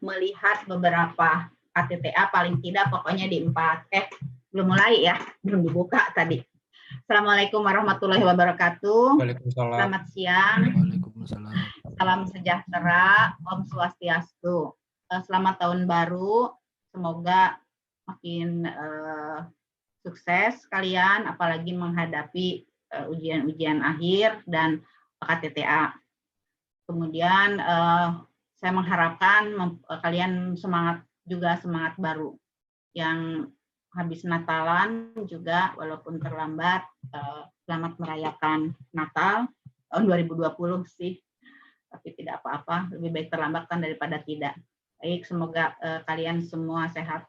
melihat beberapa KTTA paling tidak pokoknya di 4 belum mulai ya, belum dibuka tadi. Assalamualaikum warahmatullahi wabarakatuh. Waalaikumsalam. Selamat siang. Waalaikumsalam. Salam sejahtera, Om Swastiastu. Selamat tahun baru. Semoga makin sukses kalian, apalagi menghadapi ujian-ujian akhir dan KTTA. Kemudian saya mengharapkan kalian semangat baru. Yang habis Natalan juga walaupun terlambat, selamat merayakan Natal tahun 2020 sih. Tapi tidak apa-apa, lebih baik terlambat kan daripada tidak. Baik, semoga kalian semua sehat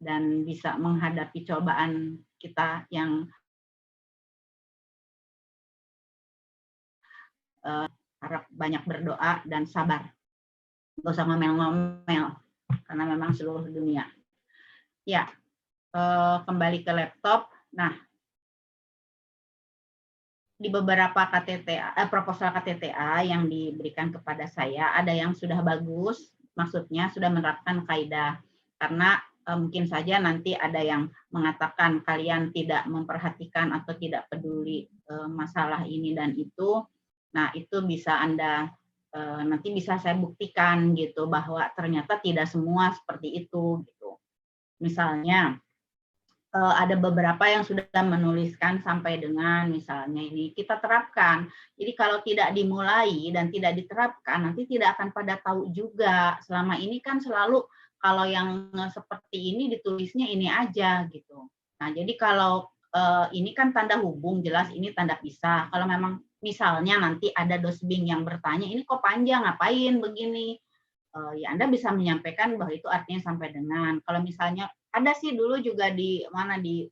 dan bisa menghadapi cobaan kita yang harap banyak berdoa dan sabar. Nggak usah ngomel-ngomel, karena memang seluruh dunia. Ya, kembali ke laptop. Nah, di beberapa proposal KTTA yang diberikan kepada saya, ada yang sudah bagus, maksudnya sudah menerapkan kaidah. Karena mungkin saja nanti ada yang mengatakan kalian tidak memperhatikan atau tidak peduli masalah ini dan itu. Nah, itu bisa Anda nanti bisa saya buktikan gitu bahwa ternyata tidak semua seperti itu gitu. Misalnya ada beberapa yang sudah menuliskan sampai dengan misalnya ini kita terapkan. Jadi kalau tidak dimulai dan tidak diterapkan nanti tidak akan pada tahu juga. Selama ini kan selalu kalau yang seperti ini ditulisnya ini aja gitu. Nah, jadi kalau ini kan tanda hubung jelas ini tanda pisah. Kalau memang misalnya nanti ada dosbing yang bertanya ini kok panjang ngapain begini? Ya Anda bisa menyampaikan bahwa itu artinya sampai dengan. Kalau misalnya ada sih dulu juga di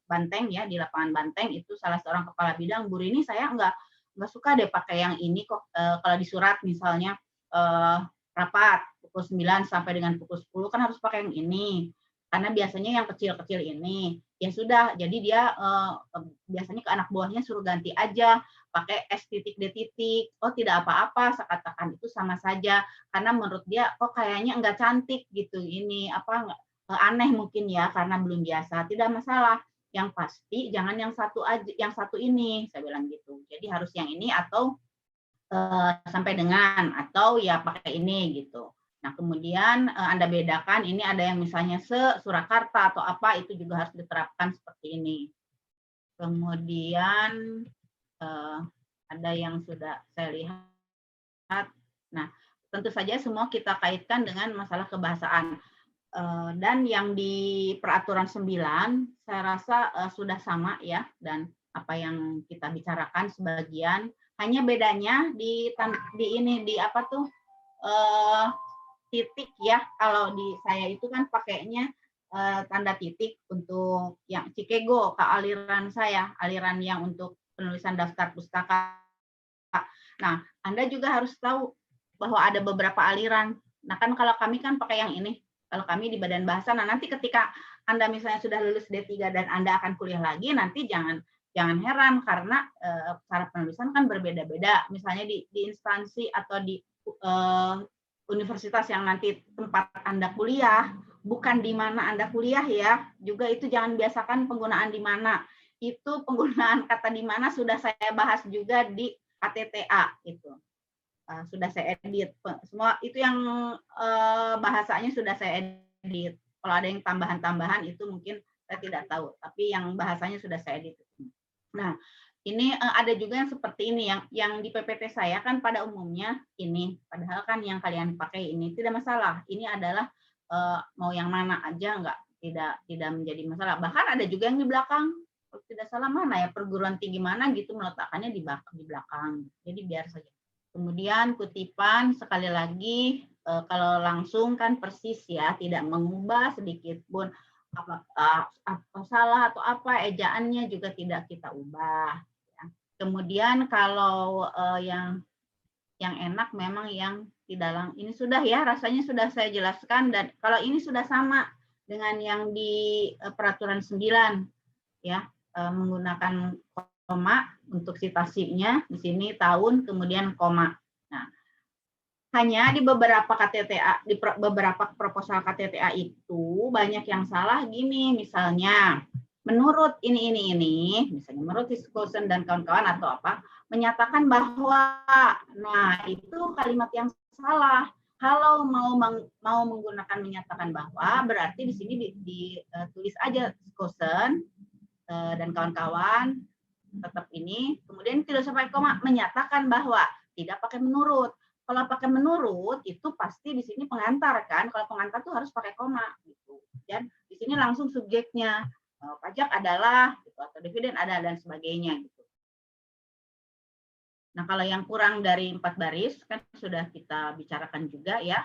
Banteng ya, di lapangan Banteng itu salah seorang kepala bidang, Bu Rini saya nggak suka deh pakai yang ini kok, kalau di surat misalnya rapat pukul 9 sampai dengan pukul 10 kan harus pakai yang ini karena biasanya yang kecil-kecil ini. Ya sudah, jadi dia biasanya ke anak buahnya suruh ganti aja pakai S titik D titik. Oh tidak apa-apa, saya katakan itu sama saja karena menurut dia kok kayaknya enggak cantik gitu ini aneh mungkin ya karena belum biasa, tidak masalah. Yang pasti jangan yang satu aja, yang satu ini, saya bilang gitu. Jadi harus yang ini atau sampai dengan atau ya pakai ini gitu. Nah, kemudian Anda bedakan ini ada yang misalnya Surakarta atau apa itu juga harus diterapkan seperti ini. Kemudian ada yang sudah saya lihat. Nah, tentu saja semua kita kaitkan dengan masalah kebahasaan. Dan yang di peraturan 9 saya rasa sudah sama ya, dan apa yang kita bicarakan sebagian, hanya bedanya di ini di apa tuh titik ya. Kalau di saya itu kan pakainya tanda titik untuk yang Cikego ke aliran saya, aliran yang untuk penulisan daftar pustaka. Nah, Anda juga harus tahu bahwa ada beberapa aliran. Nah, kan kalau kami kan pakai yang ini. Kalau kami di Badan Bahasa, nah nanti ketika Anda misalnya sudah lulus D3 dan Anda akan kuliah lagi, nanti jangan heran karena cara penulisan kan berbeda-beda. Misalnya di instansi atau di universitas yang nanti tempat Anda kuliah, bukan di mana Anda kuliah ya, juga itu jangan biasakan penggunaan di mana. Itu penggunaan kata di mana sudah saya bahas juga di KTTA itu. Sudah saya edit semua itu yang bahasanya sudah saya edit. Kalau ada yang tambahan-tambahan itu mungkin saya tidak tahu, tapi yang bahasanya sudah saya edit. Nah, ini ada juga yang seperti ini yang di PPT saya kan pada umumnya ini, padahal kan yang kalian pakai ini tidak masalah. Ini adalah mau yang mana aja tidak menjadi masalah. Bahkan ada juga yang di belakang. Kalau tidak salah mana ya perguruan tinggi mana gitu meletakkannya di belakang. Jadi biar saja. Kemudian kutipan sekali lagi kalau langsung kan persis ya, tidak mengubah sedikit pun apa salah atau apa ejaannya juga tidak kita ubah. Ya. Kemudian kalau yang enak memang yang tidak ini sudah ya rasanya sudah saya jelaskan dan kalau ini sudah sama dengan yang di peraturan 9 ya menggunakan koma untuk citasinya di sini tahun kemudian koma. Nah, Hanya di beberapa KTTA, di beberapa proposal KTTA itu banyak yang salah gini, misalnya menurut ini, misalnya menurut Wisconsin dan kawan-kawan atau apa, menyatakan bahwa, nah itu kalimat yang salah. Kalau mau menggunakan menyatakan bahwa, berarti di sini ditulis aja Wisconsin dan kawan-kawan tetap ini, kemudian tidak sampai koma, menyatakan bahwa, tidak pakai menurut. Kalau pakai menurut itu pasti di sini pengantar kan. Kalau pengantar tuh harus pakai koma gitu. Dan di sini langsung subjeknya pajak adalah gitu, atau dividen ada dan sebagainya gitu. Nah, kalau yang kurang dari 4 baris kan sudah kita bicarakan juga ya.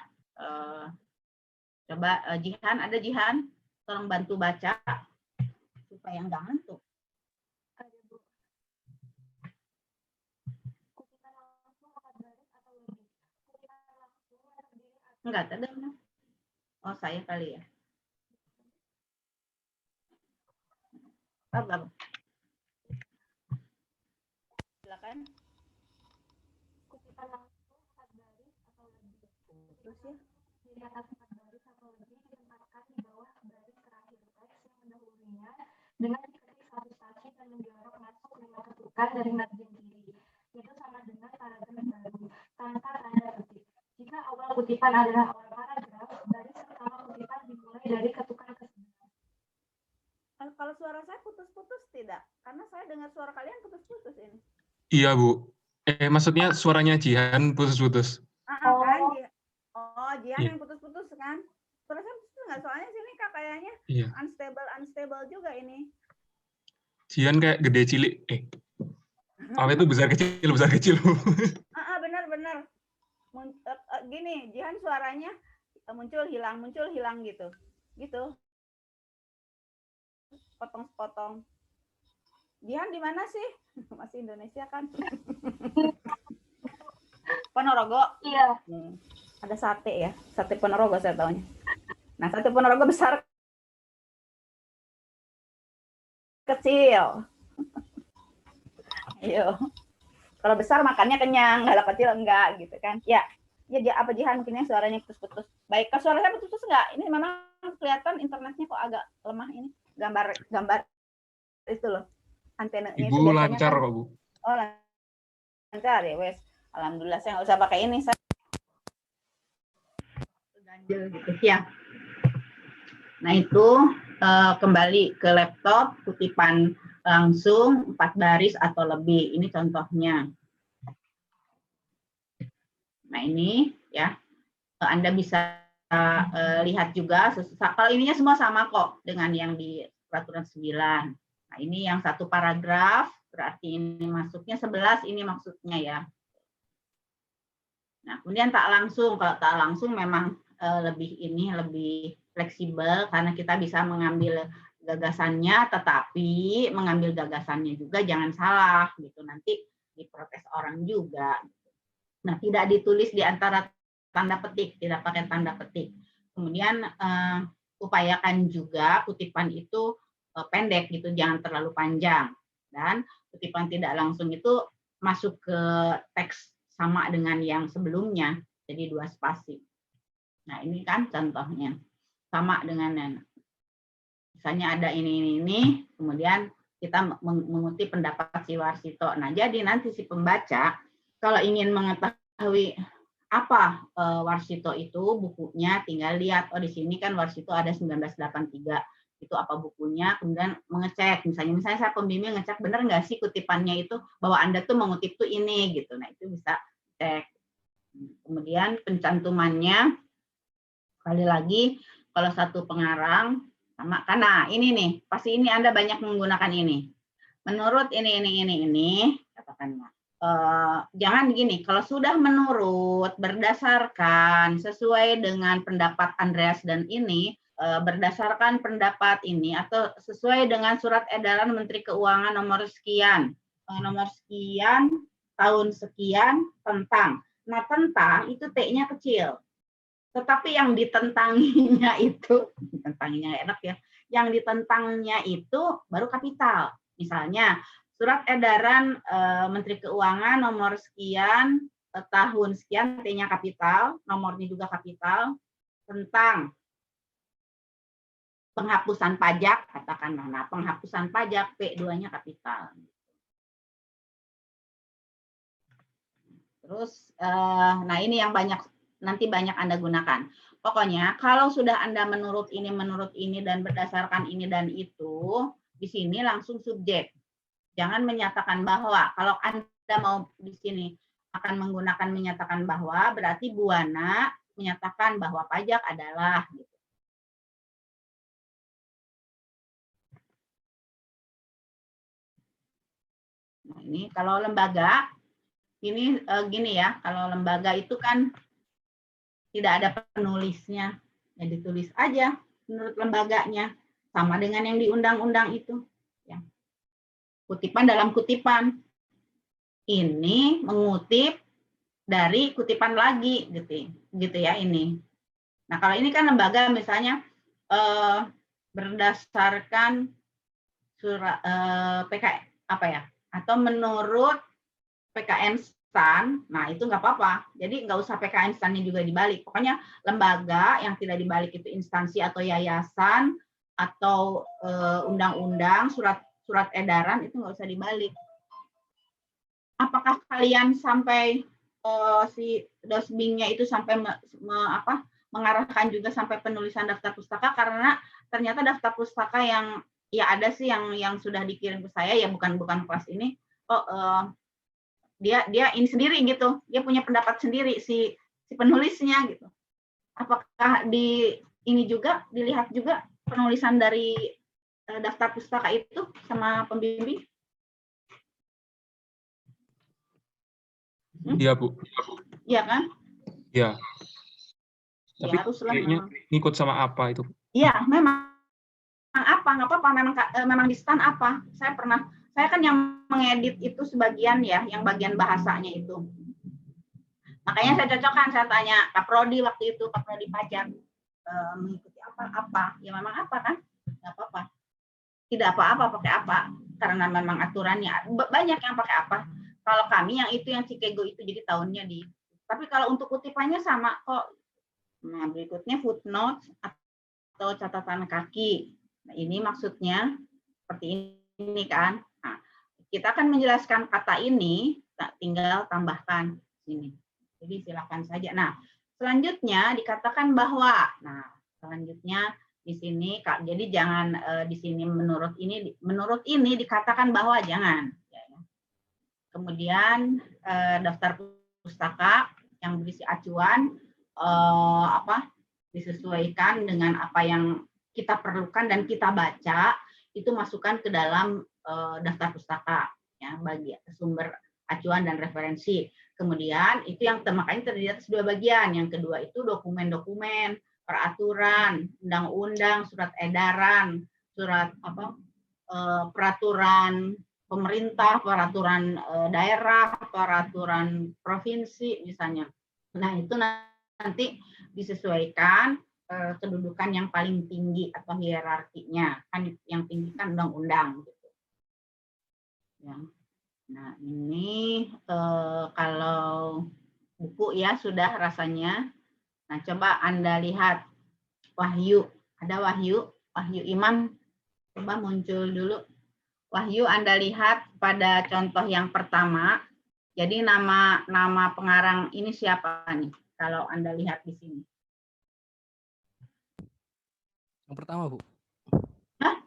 Coba Jihan, ada Jihan? Tolong bantu baca supaya nggak ngantuk. Enggak ada. Oh, saya kali ya. Silakan. Kutipan langsung 4 baris atau lebih. Terus ya, di atas 4 baris atau lebih ditempatkan di bawah baris terakhir teks yang mendahulunya dengan diketik satu spasi dan mendorong masuk 5 ketukan dari margin kiri. Itu sama dengan paragraf baru tanpa tanda petik. Jika awal kutipan adalah awal paragraf, baris pertama kutipan dimulai dari ketukan ke-11. Kalau suara saya putus-putus tidak? Karena saya dengar suara kalian putus-putus ini. Iya, Bu. Maksudnya suaranya Jihan putus-putus. Kan? Jihan Iya. yang putus-putus kan? Suara saya putus nggak? Soalnya sini Kak kayaknya Iya. unstable juga ini. Jihan kayak gede cilik. Apa itu besar kecil, Bu? Benar. Gini, Jihan suaranya muncul hilang gitu. Gitu. Potong-potong. Jihan di mana sih? Masih Indonesia kan? Ponorogo. Iya. Ada sate ya, sate Ponorogo saya tahunya. Nah, sate Ponorogo besar kecil. Ayo. Kalau besar makannya kenyang, kalau kecil enggak gitu kan. Ya apa Jihan mungkinnya suaranya putus-putus. Baik, kalau suaranya putus-putus enggak? Ini memang kelihatan internetnya kok agak lemah ini. Gambar itu loh. Antenanya Ibu lancar kan, kok, Bu. Oh, lancar ya, wes. Alhamdulillah saya nggak usah pakai ini. Saya ganjel gitu ya. Nah, itu kembali ke laptop, kutipan langsung 4 baris atau lebih. Ini contohnya. Nah, ini ya. Anda bisa lihat juga, kalau ininya semua sama kok dengan yang di peraturan 9. Nah, ini yang satu paragraf, berarti ini masuknya 11, ini maksudnya ya. Nah, kemudian tak langsung, kalau tak langsung memang lebih fleksibel karena kita bisa mengambil gagasannya, tetapi mengambil gagasannya juga jangan salah gitu, nanti diprotes orang juga. Nah, tidak ditulis di antara tanda petik, tidak pakai tanda petik. Kemudian upayakan juga kutipan itu pendek gitu, jangan terlalu panjang. Dan kutipan tidak langsung itu masuk ke teks sama dengan yang sebelumnya, jadi 2 spasi. Nah, ini kan contohnya. Sama dengan misalnya ada ini, kemudian kita mengutip pendapat si Warsito. Nah, jadi nanti si pembaca kalau ingin mengetahui apa Warsito itu bukunya, tinggal lihat, oh di sini kan Warsito ada 1983. Itu apa bukunya, kemudian mengecek, misalnya saya pembimbing ngecek benar nggak sih kutipannya itu bahwa Anda tuh mengutip tuh ini gitu. Nah, itu bisa cek. Kemudian pencantumannya, sekali lagi kalau satu pengarang sama, karena ini nih pasti ini Anda banyak menggunakan ini. Menurut ini katakanlah. Jangan gini, kalau sudah menurut, berdasarkan, sesuai dengan pendapat Andreas dan ini, berdasarkan pendapat ini atau sesuai dengan surat edaran Menteri Keuangan nomor sekian tahun sekian tentang. Nah, tentang itu T-nya kecil. Tetapi yang ditentanginya itu, tentanginya enak ya, yang ditentangnya itu baru kapital. Misalnya, surat edaran Menteri Keuangan nomor sekian tahun sekian, T-nya kapital, nomornya juga kapital, tentang penghapusan pajak, katakanlah. Nah, penghapusan pajak P2-nya kapital. Terus, nah ini yang nanti banyak Anda gunakan. Pokoknya kalau sudah Anda menurut ini, dan berdasarkan ini dan itu, di sini langsung subjek. Jangan menyatakan bahwa. Kalau Anda mau di sini akan menggunakan menyatakan bahwa, berarti Buana menyatakan bahwa pajak adalah. Gitu. Nah, ini kalau lembaga, ini gini ya, kalau lembaga itu kan tidak ada penulisnya, ya ditulis aja menurut lembaganya, sama dengan yang di undang-undang itu. Ya. Kutipan dalam kutipan. Ini mengutip dari kutipan lagi, gitu ya ini. Nah kalau ini kan lembaga misalnya berdasarkan surat PK apa ya, atau menurut PKN STAN, nah itu nggak apa-apa. Jadi nggak usah PKN STAN-nya juga dibalik. Pokoknya lembaga yang tidak dibalik itu instansi atau yayasan atau undang-undang, surat edaran itu nggak usah dibalik. Apakah kalian sampai si dosbingnya itu sampai mengarahkan juga sampai penulisan daftar pustaka, karena ternyata daftar pustaka yang ya ada sih yang sudah dikirim ke saya, ya bukan kelas ini. Dia ini sendiri gitu, dia punya pendapat sendiri si penulisnya gitu. Apakah di ini juga dilihat juga penulisan dari daftar pustaka itu sama pembimbing? Iya, Bu. Iya kan? Iya. Tapi ya, harus kayaknya ngikut sama apa itu? Iya, memang apa, nggak apa-apa, memang di STAN apa. Saya kan yang mengedit itu sebagian ya, yang bagian bahasanya itu. Makanya saya cocokkan, saya tanya Kaprodi waktu itu, Kaprodi pajak, mengikuti apa, ya memang apa kan, nggak apa-apa. Tidak apa-apa pakai apa, karena memang aturannya banyak yang pakai apa. Kalau kami yang itu yang Cikego itu jadi tahunnya di. Tapi kalau untuk kutipannya sama kok. Nah berikutnya footnote atau catatan kaki. Nah, ini maksudnya seperti ini kan. Nah, kita akan menjelaskan kata ini, tinggal tambahkan sini. Jadi silakan saja. Nah selanjutnya dikatakan bahwa. Nah selanjutnya di sini, Kak. Jadi jangan di sini menurut ini dikatakan bahwa, jangan. Kemudian daftar pustaka yang berisi acuan disesuaikan dengan apa yang kita perlukan dan kita baca, itu masukkan ke dalam daftar pustaka ya, bagi sumber acuan dan referensi. Kemudian itu yang makanya terdiri atas dua bagian. Yang kedua itu dokumen-dokumen, peraturan, undang-undang, surat edaran, surat peraturan pemerintah, peraturan daerah, peraturan provinsi misalnya. Nah, itu nanti disesuaikan kedudukan yang paling tinggi atau hierarkinya. Kan yang tinggi kan undang-undang gitu. Ya. Nah, ini kalau buku ya sudah rasanya. Nah, coba Anda lihat Wahyu. Ada Wahyu Imam, coba muncul dulu. Wahyu, Anda lihat pada contoh yang pertama. Jadi nama pengarang ini siapa nih? Kalau Anda lihat di sini. Yang pertama, Bu. Hah?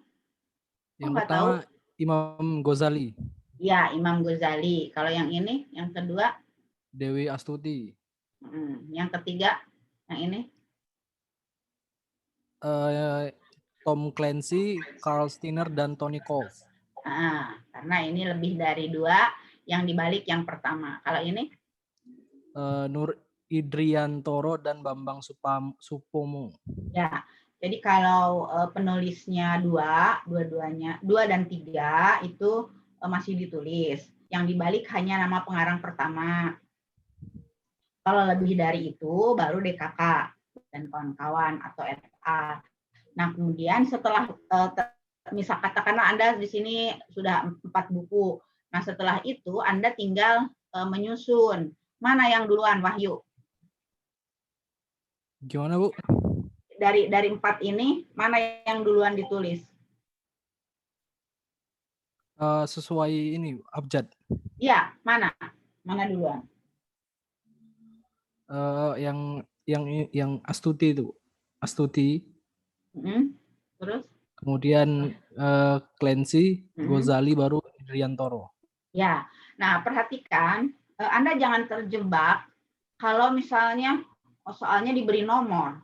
Yang pertama tahu? Imam Ghazali. Ya, Imam Ghazali. Kalau yang ini, yang kedua? Dewi Astuti. Yang ketiga, yang ini? Tom Clancy, Carl Stinner, dan Tony Cole. Karena ini lebih dari 2, yang dibalik yang pertama. Kalau ini? Nur Idriantoro dan Bambang Supomo. Ya, jadi kalau penulisnya 2 dan 3 itu masih ditulis. Yang dibalik hanya nama pengarang pertama. Kalau lebih dari itu, baru DKK dan kawan-kawan atau FA. Nah, kemudian setelah misal katakanlah Anda di sini sudah 4 buku. Nah, setelah itu Anda tinggal menyusun. Mana yang duluan, Wahyu? Gimana, Bu? Dari 4 ini, mana yang duluan ditulis? Sesuai ini, abjad. Iya, mana? Mana duluan? Yang Astuti itu, Bu. Astuti. Terus? Kemudian Clancy, Mm-mm. Gozali, baru Indriantoro. Ya, nah perhatikan, Anda jangan terjebak kalau misalnya soalnya diberi nomor.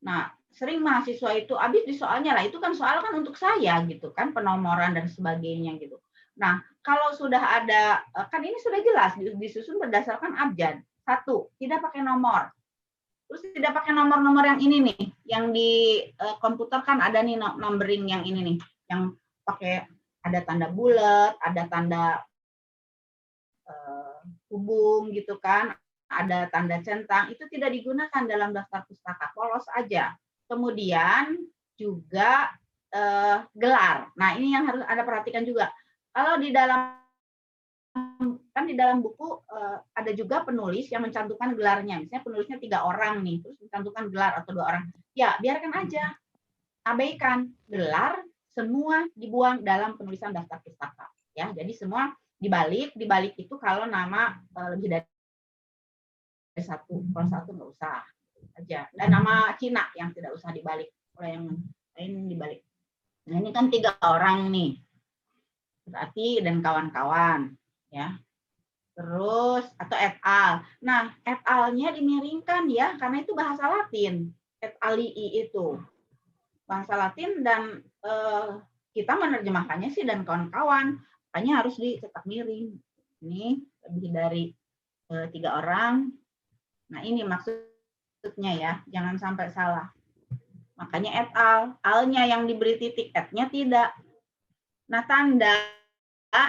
Nah, sering mahasiswa itu habis di soalnya lah, itu kan soal kan untuk saya gitu kan, penomoran dan sebagainya gitu. Nah, kalau sudah ada, kan ini sudah jelas disusun berdasarkan abjad. 1, tidak pakai nomor. Terus tidak pakai nomor-nomor yang ini nih, yang di komputer kan ada nih numbering yang ini nih, yang pakai ada tanda bulat, ada tanda hubung gitu kan, ada tanda centang, itu tidak digunakan dalam daftar pustaka, polos aja. Kemudian juga gelar. Nah, ini yang harus Anda perhatikan juga. Kalau di dalam buku ada juga penulis yang mencantumkan gelarnya. Misalnya penulisnya 3 orang nih, terus mencantumkan gelar atau 2 orang. Ya, biarkan aja. Abaikan gelar, semua dibuang dalam penulisan daftar pustaka. Ya, jadi semua dibalik itu kalau nama lebih dari 1, kalau 1 nggak usah aja. Dan nama Cina yang tidak usah dibalik, kalau yang lain dibalik. Nah, ini kan 3 orang nih, berarti dan kawan-kawan, ya. Terus atau et al. Nah, et al-nya dimiringkan ya, karena itu bahasa Latin. Et alii itu bahasa Latin dan kita menerjemahkannya sih dan kawan-kawan, makanya harus dicetak miring. Ini lebih dari 3 orang. Nah, ini maksudnya ya, jangan sampai salah. Makanya et al, al-nya yang diberi titik, et-nya tidak. Nah, tanda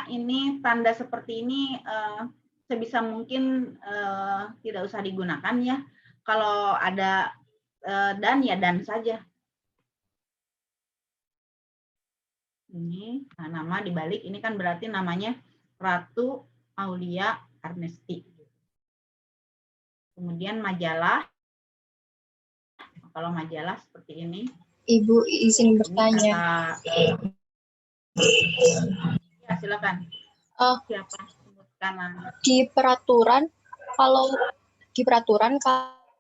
ini, tanda seperti ini sebisa mungkin tidak usah digunakan ya. Kalau ada dan ya dan saja. Ini nah, nama dibalik ini kan berarti namanya Ratu Aulia Arnesti. Kemudian majalah. Kalau majalah seperti ini. Ibu izin bertanya. Ya, silakan. Siapa sebutkan? Di peraturan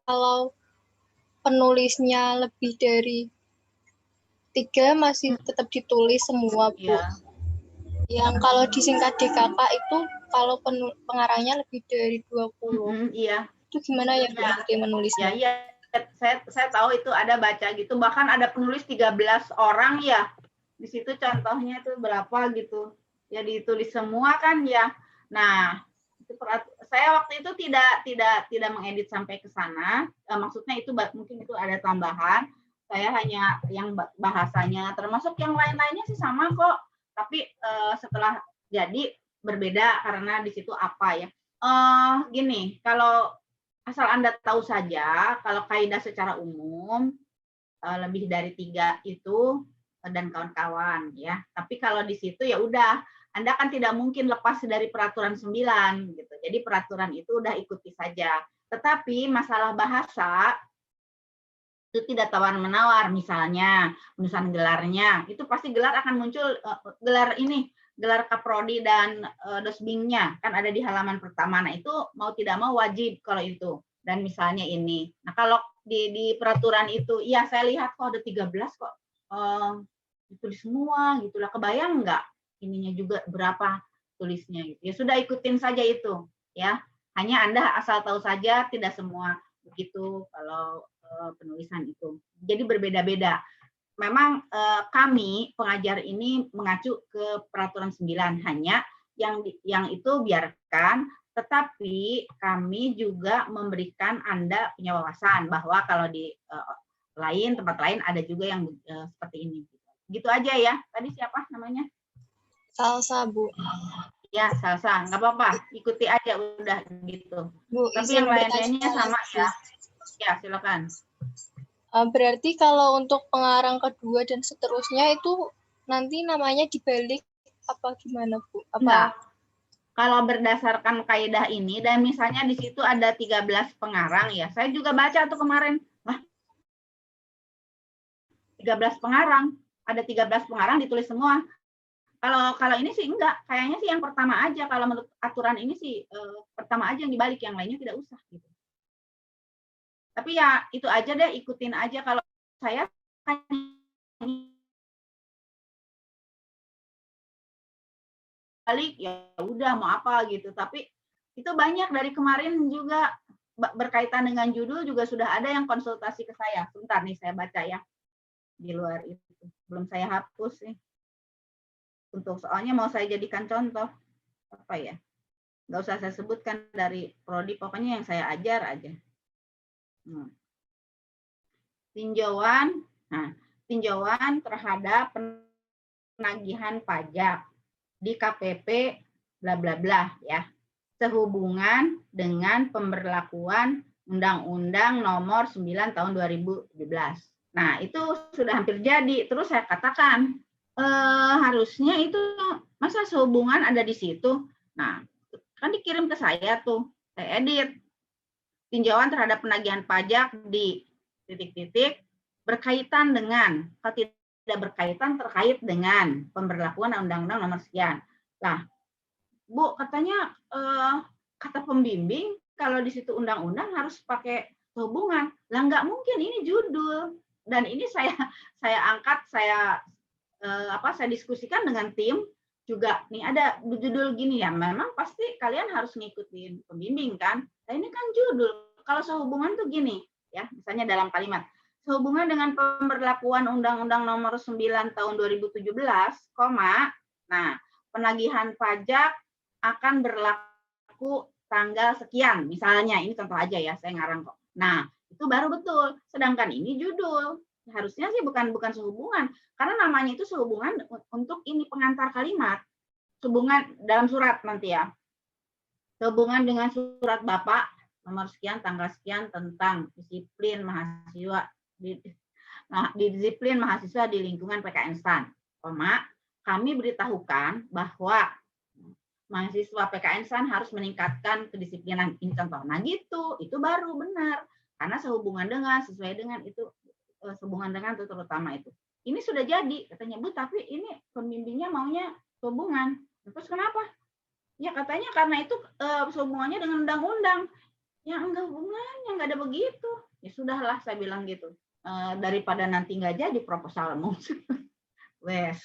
kalau penulisnya lebih dari 3 masih tetap ditulis semua, Bu. Ya. Yang kalau disingkat DKK itu kalau pengarangnya lebih dari 20. Iya. Itu gimana ya, Bu, nanti menulisnya? Ya, saya tahu itu ada baca gitu. Bahkan ada penulis 13 orang ya. Di situ contohnya itu berapa gitu. Ya ditulis semua kan ya. Nah, saya waktu itu tidak mengedit sampai ke sana. Maksudnya itu mungkin itu ada tambahan. Saya hanya yang bahasanya, termasuk yang lain-lainnya sih sama kok. Tapi setelah jadi berbeda karena di situ apa ya. Gini, kalau asal Anda tahu saja, kalau kaidah secara umum lebih dari 3 itu dan kawan-kawan ya. Tapi kalau di situ ya udah, Anda kan tidak mungkin lepas dari peraturan 9 gitu. Jadi peraturan itu udah ikuti saja. Tetapi masalah bahasa itu tidak tawar-menawar, misalnya penulisan gelarnya, itu pasti gelar akan muncul gelar kaprodi dan dosbingnya kan ada di halaman pertama. Nah, itu mau tidak mau wajib kalau itu. Dan misalnya ini. Nah, kalau di peraturan itu, ya saya lihat kok ada 13 kok. Ditulis semua gitulah. Kebayang nggak ininya juga berapa tulisnya gitu. Ya sudah ikutin saja itu ya. Hanya Anda asal tahu saja tidak semua begitu kalau penulisan itu. Jadi berbeda-beda. Memang kami pengajar ini mengacu ke peraturan 9, hanya yang itu biarkan, tetapi kami juga memberikan Anda punya wawasan bahwa kalau di tempat lain ada juga yang seperti ini. Gitu aja ya. Tadi siapa namanya? Salsa, Bu. Ya, Salsa. Nggak apa-apa. Ikuti aja udah gitu. Bu, tapi yang lain-lainnya sama ya. Ya, silakan. Berarti kalau untuk pengarang kedua dan seterusnya itu nanti namanya dibalik apa gimana, Bu? Enggak. kalau berdasarkan kaidah ini, dan misalnya di situ ada 13 pengarang ya, saya juga baca tuh kemarin, 13 pengarang, ada 13 pengarang ditulis semua. Kalau ini sih enggak, kayaknya sih yang pertama aja, kalau menurut aturan ini sih pertama aja yang dibalik, yang lainnya tidak usah gitu. Tapi ya itu aja deh, ikutin aja. Kalau saya balik ya udah mau apa gitu, tapi itu banyak dari kemarin juga berkaitan dengan judul juga sudah ada yang konsultasi ke saya. Sebentar nih saya baca ya, di luar itu belum saya hapus nih, untuk soalnya mau saya jadikan contoh apa ya, nggak usah saya sebutkan dari prodi, pokoknya yang saya ajar aja. Tinjauan, tinjauan terhadap penagihan pajak di KPP bla bla bla ya, sehubungan dengan pemberlakuan Undang-Undang Nomor 9 Tahun 2017. Nah, itu sudah hampir jadi. Terus saya katakan, harusnya itu masa sehubungan ada di situ. Nah, kan dikirim ke saya tuh, saya edit. Tinjauan terhadap penagihan pajak di titik-titik berkaitan dengan, kalau tidak berkaitan terkait dengan pemberlakuan Undang-Undang Nomor sekian. Nah, Bu, katanya kata pembimbing kalau di situ undang-undang harus pakai hubungan. Lah nggak mungkin, ini judul. Dan ini saya angkat, saya diskusikan dengan tim juga. Nih ada judul gini ya, memang pasti kalian harus ngikutin pembimbing kan. Nah, ini kan judul. Kalau sehubungan tuh gini ya, misalnya dalam kalimat sehubungan dengan pemberlakuan Undang-Undang Nomor 9 Tahun 2017, nah penagihan pajak akan berlaku tanggal sekian, misalnya ini contoh aja ya, saya ngarang kok. Nah itu baru betul. Sedangkan ini judul, harusnya sih bukan sehubungan, karena namanya itu sehubungan untuk ini pengantar kalimat, sehubungan dalam surat nanti ya, sehubungan dengan surat Bapak nomor sekian tanggal sekian tentang disiplin mahasiswa disiplin mahasiswa di lingkungan PKN STAN, kami beritahukan bahwa mahasiswa PKN STAN harus meningkatkan kedisiplinan, ini contoh. Nah gitu, itu baru benar, karena sehubungan dengan, sesuai dengan itu, sehubungan dengan itu terutama itu. Ini sudah jadi, katanya Bu, tapi ini pembimbingnya maunya sehubungan. Terus kenapa? Ya katanya karena itu sehubungannya dengan undang-undang. Ya enggak hubungannya, enggak ada begitu. Ya sudahlah, saya bilang gitu. Daripada nanti nggak jadi proposalmu, wes,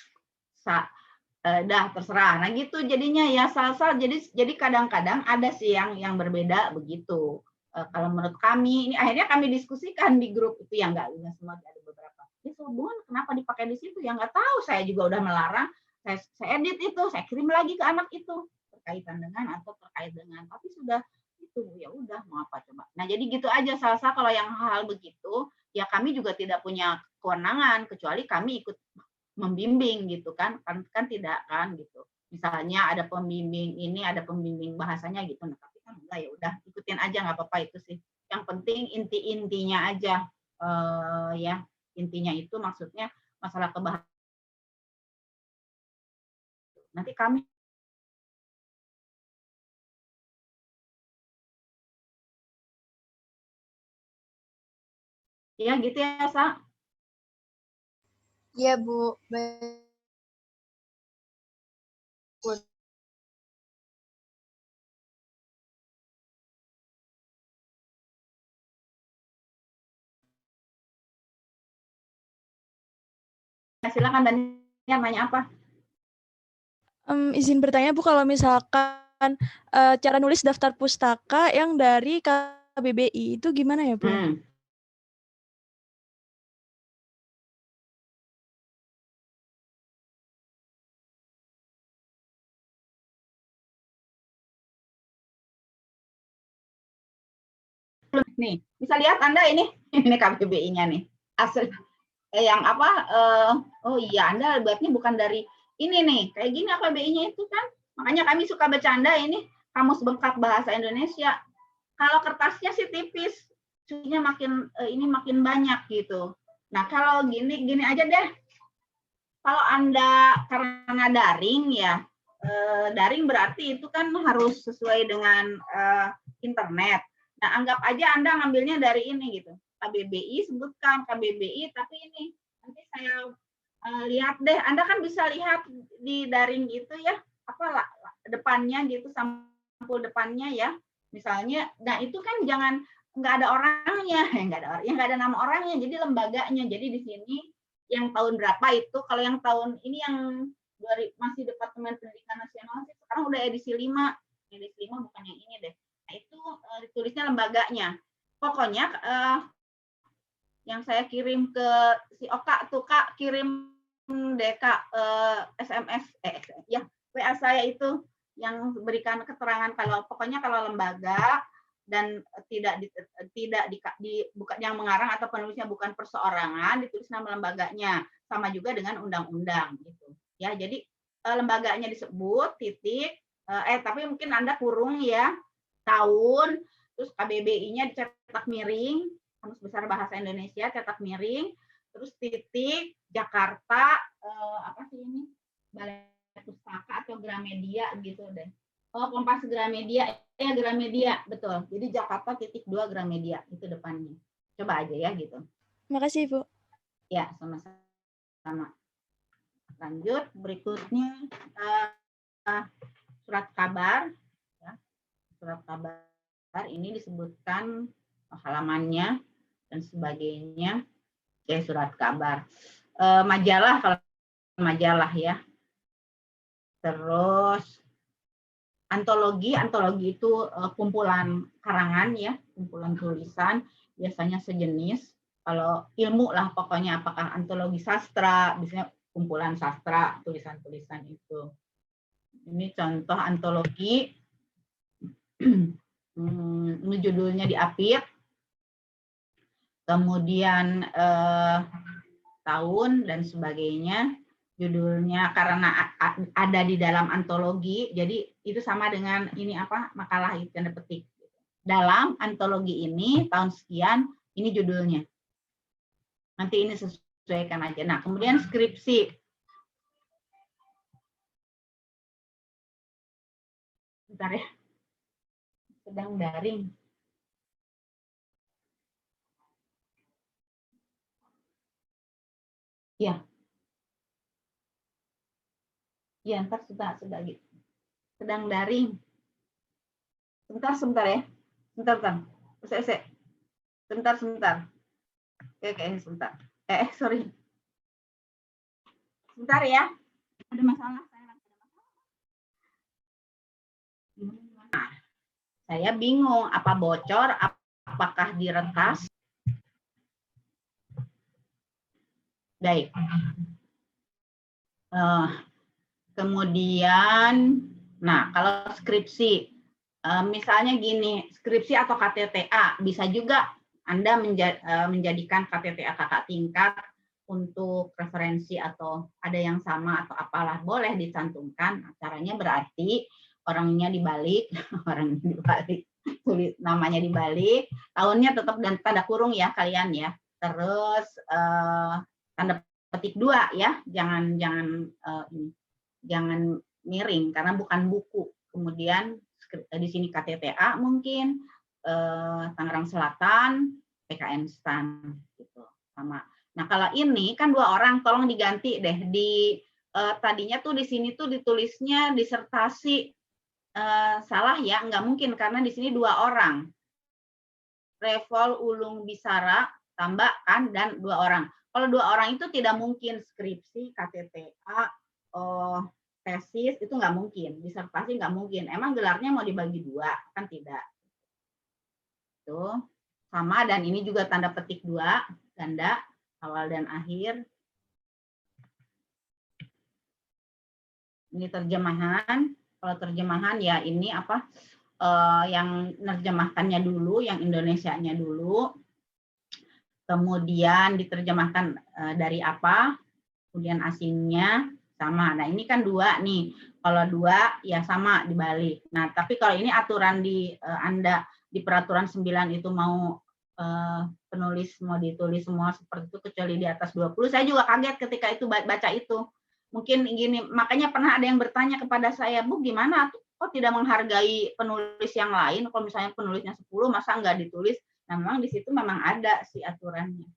dah terserah. Nah gitu jadinya ya, salsa. Jadi kadang-kadang ada sih yang berbeda begitu. Kalau menurut kami, ini akhirnya kami diskusikan di grup itu, yang nggak semua, ada beberapa. Ini sehubungan kenapa dipakai di situ? Ya nggak tahu. Saya juga udah melarang. Saya edit itu, saya kirim lagi ke anak itu, berkaitan dengan atau terkait dengan. Tapi sudah itu, ya udah mau apa coba. Nah jadi gitu aja, salsa. Kalau yang hal begitu, ya kami juga tidak punya kewenangan kecuali kami ikut membimbing gitu kan tidak kan gitu. Misalnya ada pembimbing ini, ada pembimbing bahasanya gitu. Nah, tapi kan enggak, ya udah ikutin aja, nggak apa-apa itu sih. Yang penting intinya aja ya. Intinya itu maksudnya masalah kebahasaan. Nanti kami ya gitu ya, Sa. Iya, Bu. Baik. Silakan, Daniel, nanya apa? Izin bertanya Bu, kalau misalkan cara nulis daftar pustaka yang dari KBBI itu gimana ya Bu? Nih, bisa lihat Anda ini KBBI-nya nih. Asli yang apa? Oh iya, Anda buatnya bukan dari ini nih. Kayak gini KBBI-nya itu kan. Makanya kami suka bercanda ini Kamus Bengkak Bahasa Indonesia. Kalau kertasnya sih tipis, cucinya makin banyak gitu. Nah, kalau gini aja deh. Kalau Anda karena daring ya, daring berarti itu kan harus sesuai dengan internet. Nah, anggap aja Anda ngambilnya dari ini gitu. KBBI, sebutkan KBBI, tapi ini nanti saya lihat deh. Anda kan bisa lihat di daring itu ya, apa depannya gitu, sampul depannya ya. Misalnya, nah itu kan jangan nggak ada orangnya, nggak ada nama orangnya, jadi lembaganya. Jadi di sini yang tahun berapa itu, kalau yang tahun ini yang masih Departemen Pendidikan Nasional sih, sekarang udah edisi 5 bukan yang ini deh. Nah itu ditulisnya lembaganya. Pokoknya yang saya kirim ke si Oka tuh, Kak, kirim deh Kak SMS ya WA saya itu yang berikan keterangan kalau pokoknya kalau lembaga dan tidak bukan yang mengarang atau penulisnya bukan perseorangan, ditulis nama lembaganya, sama juga dengan undang-undang gitu. Ya, jadi lembaganya disebut titik tapi mungkin Anda kurung ya tahun, terus KBBI-nya dicetak miring, Kamus Besar Bahasa Indonesia cetak miring, terus titik Jakarta apa sih ini? Balai Pustaka atau Gramedia gitu deh. Oh, Kompas Gramedia, ya Gramedia, betul. Jadi Jakarta titik 2 Gramedia itu depannya. Coba aja ya gitu. Makasih, Bu. Ya, sama-sama. Lanjut berikutnya surat kabar. Ya. Surat kabar ini disebutkan halamannya dan sebagainya. Oke, surat kabar. Majalah kalau majalah ya. Terus antologi itu kumpulan karangan ya, kumpulan tulisan, biasanya sejenis. Kalau ilmu lah pokoknya, apakah antologi sastra, biasanya kumpulan sastra, tulisan-tulisan itu. Ini contoh antologi, ini judulnya diapit, kemudian tahun dan sebagainya. Judulnya karena ada di dalam antologi, jadi itu sama dengan ini apa makalah itu tanda petik. Dalam antologi ini tahun sekian, ini judulnya. Nanti ini sesuaikan aja. Nah, kemudian skripsi. Bentar ya. Sedang daring. Ya. Ya, ntar sudah gitu. Sedang daring. Sebentar ya. Sebentar. Sebentar. Oke, sebentar. Sorry. Sebentar ya. Ada masalah. Nah, saya bingung. Apa bocor? Apakah diretas? Baik. Kemudian, nah kalau skripsi, misalnya gini, skripsi atau KTTA, bisa juga Anda menjadikan KTTA kakak tingkat untuk referensi atau ada yang sama atau apalah, boleh dicantumkan. Caranya berarti orangnya dibalik, tulis namanya dibalik, tahunnya tetap dan tanda kurung ya kalian ya. Terus tanda petik 2 ya, jangan miring karena bukan buku. Kemudian di sini KTTA mungkin Tangerang Selatan, PKN STAN gitu sama. Nah kalau ini kan 2 orang, tolong diganti deh di tadinya tuh di sini tuh ditulisnya disertasi salah ya, nggak mungkin karena di sini 2 orang. Revol Ulung Bisara tambah kan dan 2 orang. Kalau 2 orang itu tidak mungkin skripsi, KTTA, tesis itu nggak mungkin, disertasi nggak mungkin. Emang gelarnya mau dibagi 2 kan tidak. Tuh sama dan ini juga tanda petik 2 ganda awal dan akhir. Ini terjemahan. Kalau terjemahan ya ini apa yang nerjemahkannya dulu, yang Indonesianya dulu. Kemudian diterjemahkan dari apa, kemudian asingnya sama. Nah ini kan 2 nih, kalau 2 ya sama dibalik. Nah tapi kalau ini aturan di Anda di peraturan 9 itu mau penulis mau ditulis semua seperti itu kecuali di atas 20, saya juga kaget ketika itu baca itu. mungkin gini, makanya pernah ada yang bertanya kepada saya, Bu, gimana tuh kok tidak menghargai penulis yang lain? Kalau misalnya penulisnya 10, masa nggak ditulis? Nah, memang di situ memang ada sih aturannya.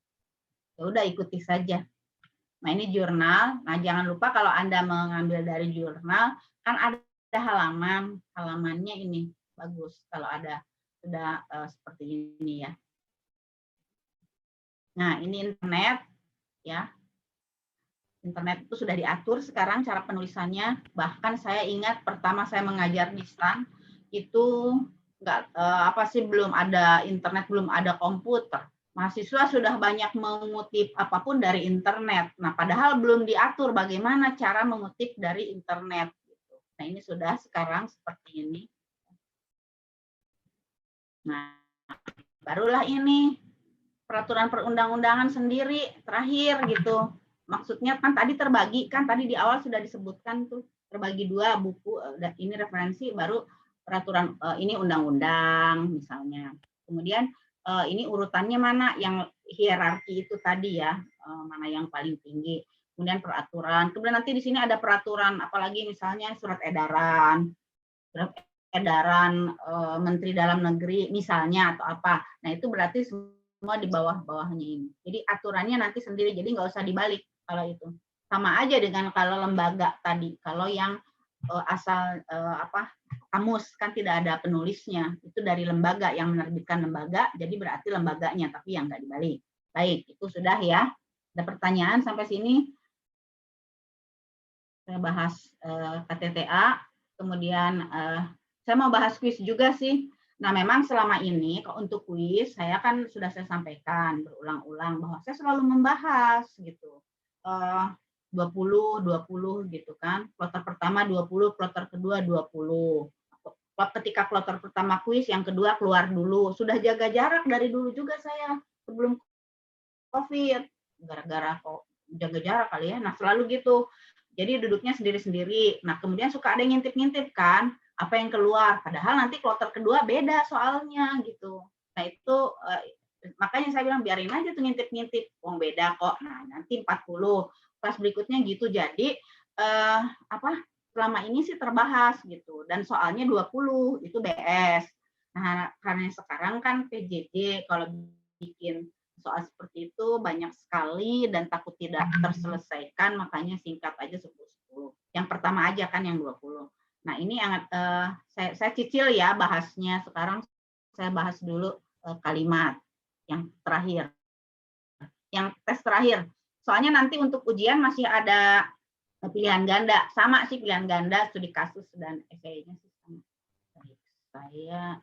Ya udah ikuti saja. Nah, ini jurnal. Nah, jangan lupa kalau Anda mengambil dari jurnal, kan ada halaman. Halamannya ini bagus kalau ada sudah seperti ini ya. Nah, ini internet ya. Internet itu sudah diatur sekarang cara penulisannya. Bahkan saya ingat pertama saya mengajar Nissan itu belum ada internet, belum ada komputer. Mahasiswa sudah banyak mengutip apapun dari internet. Nah, padahal belum diatur bagaimana cara mengutip dari internet. Nah, ini sudah sekarang seperti ini. Nah, barulah ini peraturan perundang-undangan sendiri terakhir gitu. Maksudnya kan tadi terbagi, kan tadi di awal sudah disebutkan tuh terbagi 2 buku, ini referensi, baru peraturan ini undang-undang misalnya. Kemudian ini urutannya mana yang hierarki itu tadi ya, mana yang paling tinggi. Kemudian peraturan. Kemudian nanti di sini ada peraturan, apalagi misalnya surat edaran Menteri Dalam Negeri misalnya atau apa. Nah, itu berarti semua di bawah-bawahnya ini. Jadi aturannya nanti sendiri, jadi nggak usah dibalik kalau itu. Sama aja dengan kalau lembaga tadi. Kalau yang asal kamus kan tidak ada penulisnya, itu dari lembaga yang menerbitkan lembaga, jadi berarti lembaganya, tapi yang nggak dibalik. Baik, itu sudah ya. Ada pertanyaan sampai sini? Saya bahas KTTA, kemudian saya mau bahas kuis juga sih. Nah, memang selama ini untuk kuis saya kan sudah saya sampaikan berulang-ulang bahwa saya selalu membahas gitu. 20 gitu kan. Kloter pertama 20, kloter kedua 20. Ketika kloter pertama kuis, yang kedua keluar dulu. Sudah jaga jarak dari dulu juga saya sebelum COVID. Gara-gara kok jaga jarak kali ya. Nah, selalu gitu. Jadi duduknya sendiri-sendiri. Nah, kemudian suka ada yang ngintip-ngintip kan, apa yang keluar. Padahal nanti kloter kedua beda soalnya gitu. Nah, itu makanya saya bilang biarin aja tuh ngintip-ngintip. Wong beda kok. Nah, nanti 40. Kelas berikutnya gitu. Jadi selama ini sih terbahas gitu. Dan soalnya 20 itu BS. Nah, karena sekarang kan PJJ kalau bikin soal seperti itu banyak sekali dan takut tidak terselesaikan, makanya singkat aja 10-10. Yang pertama aja kan yang 20. Nah, ini yang saya cicil ya bahasnya. Sekarang saya bahas dulu kalimat yang terakhir. Yang tes terakhir. Soalnya nanti untuk ujian masih ada pilihan ganda. Sama sih pilihan ganda, studi kasus dan esainya sih sama. Baik, saya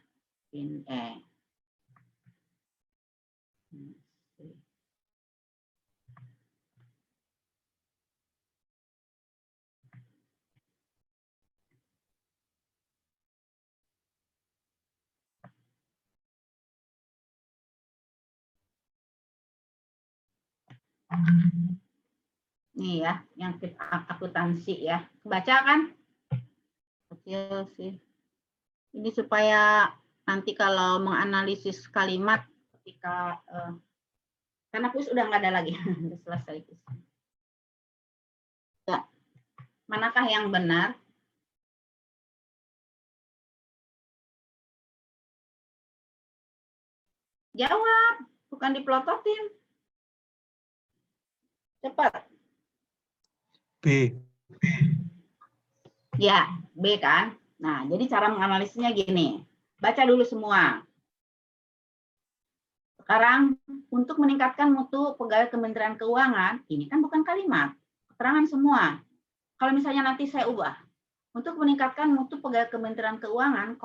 nih ya, yang akuntansi ya. Baca kan? Kecil sih. Ini supaya nanti kalau menganalisis kalimat ketika karena kuis udah nggak ada lagi, udah selesai kuis. Ya. Manakah yang benar? Jawab, bukan dipelototin. Cepat. B. Ya, B kan. Nah, jadi cara menganalisisnya gini. Baca dulu semua. Sekarang, untuk meningkatkan mutu pegawai Kementerian Keuangan, ini kan bukan kalimat, keterangan semua. Kalau misalnya nanti saya ubah, untuk meningkatkan mutu pegawai Kementerian Keuangan,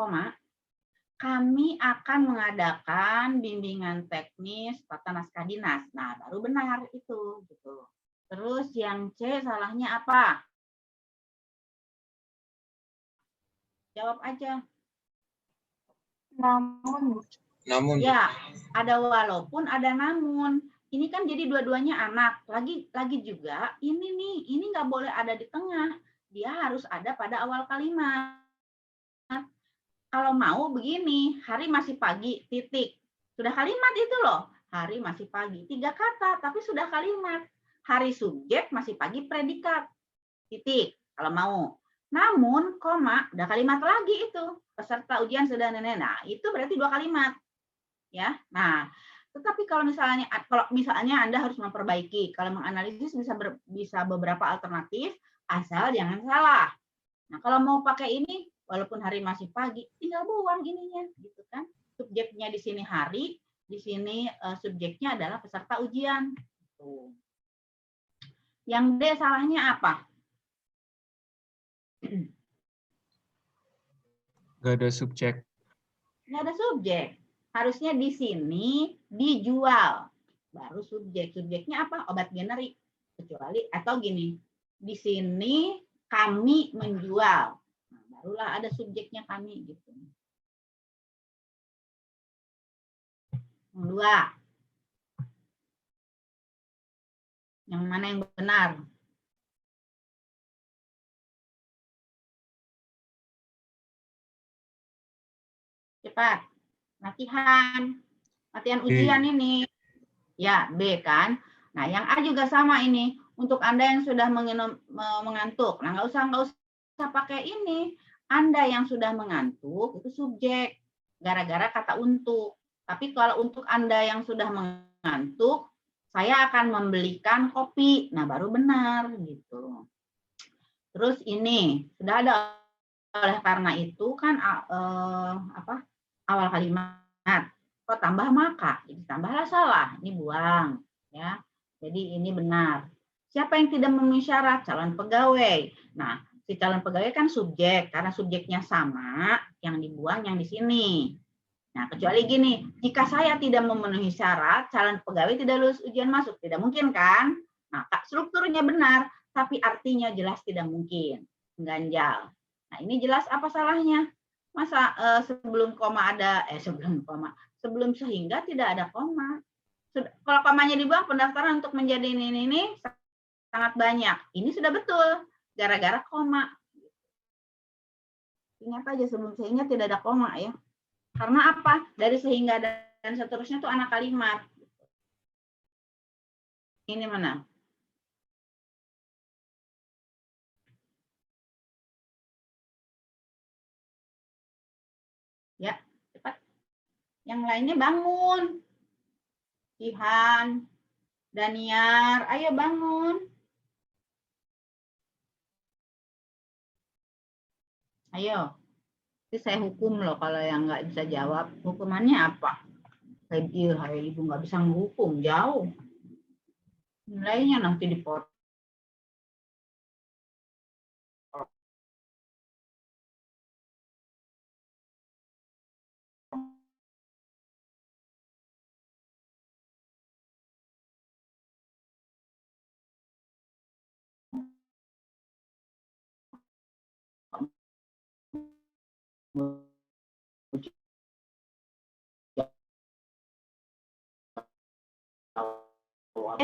kami akan mengadakan bimbingan teknis tata naskah dinas. Nah, baru benar itu. Gitu. Terus yang C salahnya apa? Jawab aja. Namun. Ya, ada walaupun, ada namun. Ini kan jadi dua-duanya anak. Lagi juga, ini nggak boleh ada di tengah. Dia harus ada pada awal kalimat. Kalau mau begini, hari masih pagi, titik. Sudah kalimat itu loh. Hari masih pagi. 3 kata, tapi sudah kalimat. Hari subjek, masih pagi predikat. titik kalau mau. Namun, koma, ada kalimat lagi itu. Peserta ujian sudah nenek. Nah, itu berarti 2 kalimat. Ya. Nah, tetapi kalau misalnya Anda harus memperbaiki, kalau menganalisis bisa beberapa alternatif, asal jangan salah. Nah, kalau mau pakai ini, walaupun hari masih pagi, tinggal buang ininya, gitu kan? Subjeknya di sini hari, di sini subjeknya adalah peserta ujian. Tuh. Yang D salahnya apa? Nggak ada subjek. Nggak ada subjek. Harusnya di sini dijual. Baru subjek. Subjeknya apa? Obat generik. Kecuali, atau gini, di sini kami menjual. Nah, barulah ada subjeknya kami. Gitu. Yang 2. Yang mana yang benar? Cepat. Latihan ujian ini. Ya, B kan. Nah, yang A juga sama ini. Untuk Anda yang sudah mengantuk. Nah, nggak usah pakai ini. Anda yang sudah mengantuk, itu subjek. Gara-gara kata untuk. Tapi kalau untuk Anda yang sudah mengantuk, saya akan membelikan kopi. Nah, baru benar. Gitu. Terus ini, sudah ada oleh karena itu kan awal kalimat. Kok tambah maka? Jadi tambahlah salah. Ini buang. Ya. Jadi ini benar. Siapa yang tidak memenuhi syarat? Calon pegawai. Nah, si calon pegawai kan subjek. Karena subjeknya sama, yang dibuang yang di sini. Nah, kecuali gini. Jika saya tidak memenuhi syarat, calon pegawai tidak lulus ujian masuk. Tidak mungkin kan? Nah, strukturnya benar. Tapi artinya jelas tidak mungkin. Ganjal. Nah, ini jelas apa salahnya? Masa sebelum koma ada, sebelum sehingga tidak ada koma. Kalau komanya dibuang, pendaftaran untuk menjadi ini sangat banyak. Ini sudah betul, gara-gara koma. Ingat aja sebelum sehingga tidak ada koma ya. Karena apa? Dari sehingga dan seterusnya itu anak kalimat. Ini mana? Ya, cepat. Yang lainnya bangun. Ihan, Daniar, ayo bangun. Ayo. Nanti saya hukum loh kalau yang nggak bisa jawab. Hukumannya apa? Ibu nggak bisa menghukum, jauh. Nilainya nanti dipotong.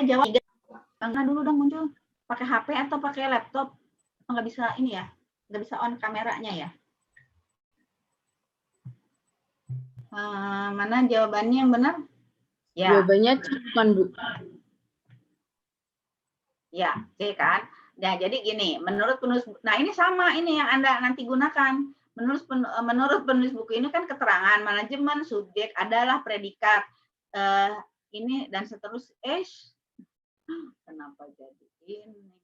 Jawab. Enggak dulu dong muncul. Pakai HP atau pakai laptop? Nggak bisa ini ya? Nggak bisa on kameranya ya? Mana jawabannya yang benar? Ya. Jawabannya cuman, Bu. Ya, oke kan? Nah, jadi gini, menurut penulis, nah ini sama ini yang Anda nanti gunakan. Menurut penulis buku ini kan keterangan manajemen subjek adalah predikat ini dan seterusnya. Kenapa jadi ini?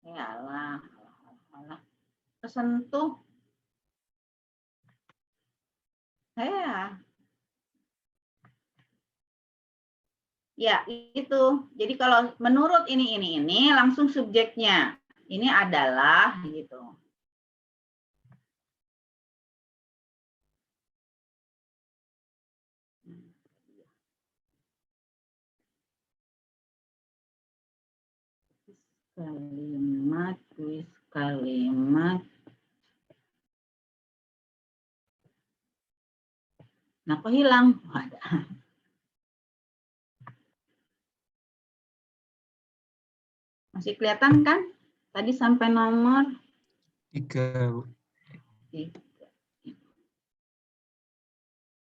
Ya Allah, tersentuh. Ya. Ya, itu. Jadi kalau menurut ini langsung subjeknya. Ini adalah gitu. Kuis kalimat. Nah, kok hilang? Ada. Masih kelihatan kan? Tadi sampai nomor 3.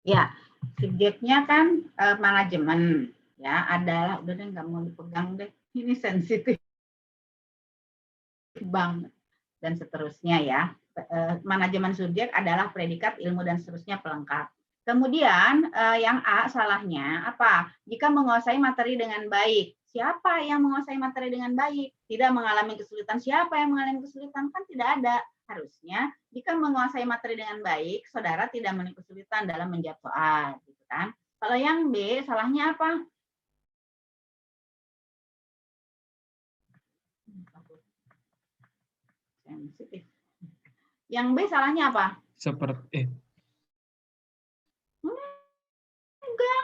Ya, subjeknya kan manajemen. Ya, adalah, udah deh nggak mau dipegang deh. Ini sensitif banget. Dan seterusnya ya. Manajemen subjek adalah predikat, ilmu, dan seterusnya pelengkap. Kemudian yang A salahnya apa? Jika menguasai materi dengan baik. Siapa yang menguasai materi dengan baik? Tidak mengalami kesulitan. Siapa yang mengalami kesulitan? Kan tidak ada. Harusnya jika menguasai materi dengan baik, saudara tidak mengalami kesulitan dalam menjawab soal, gitu kan? Kalau yang B salahnya apa? Sensitif. Yang B salahnya apa? Seperti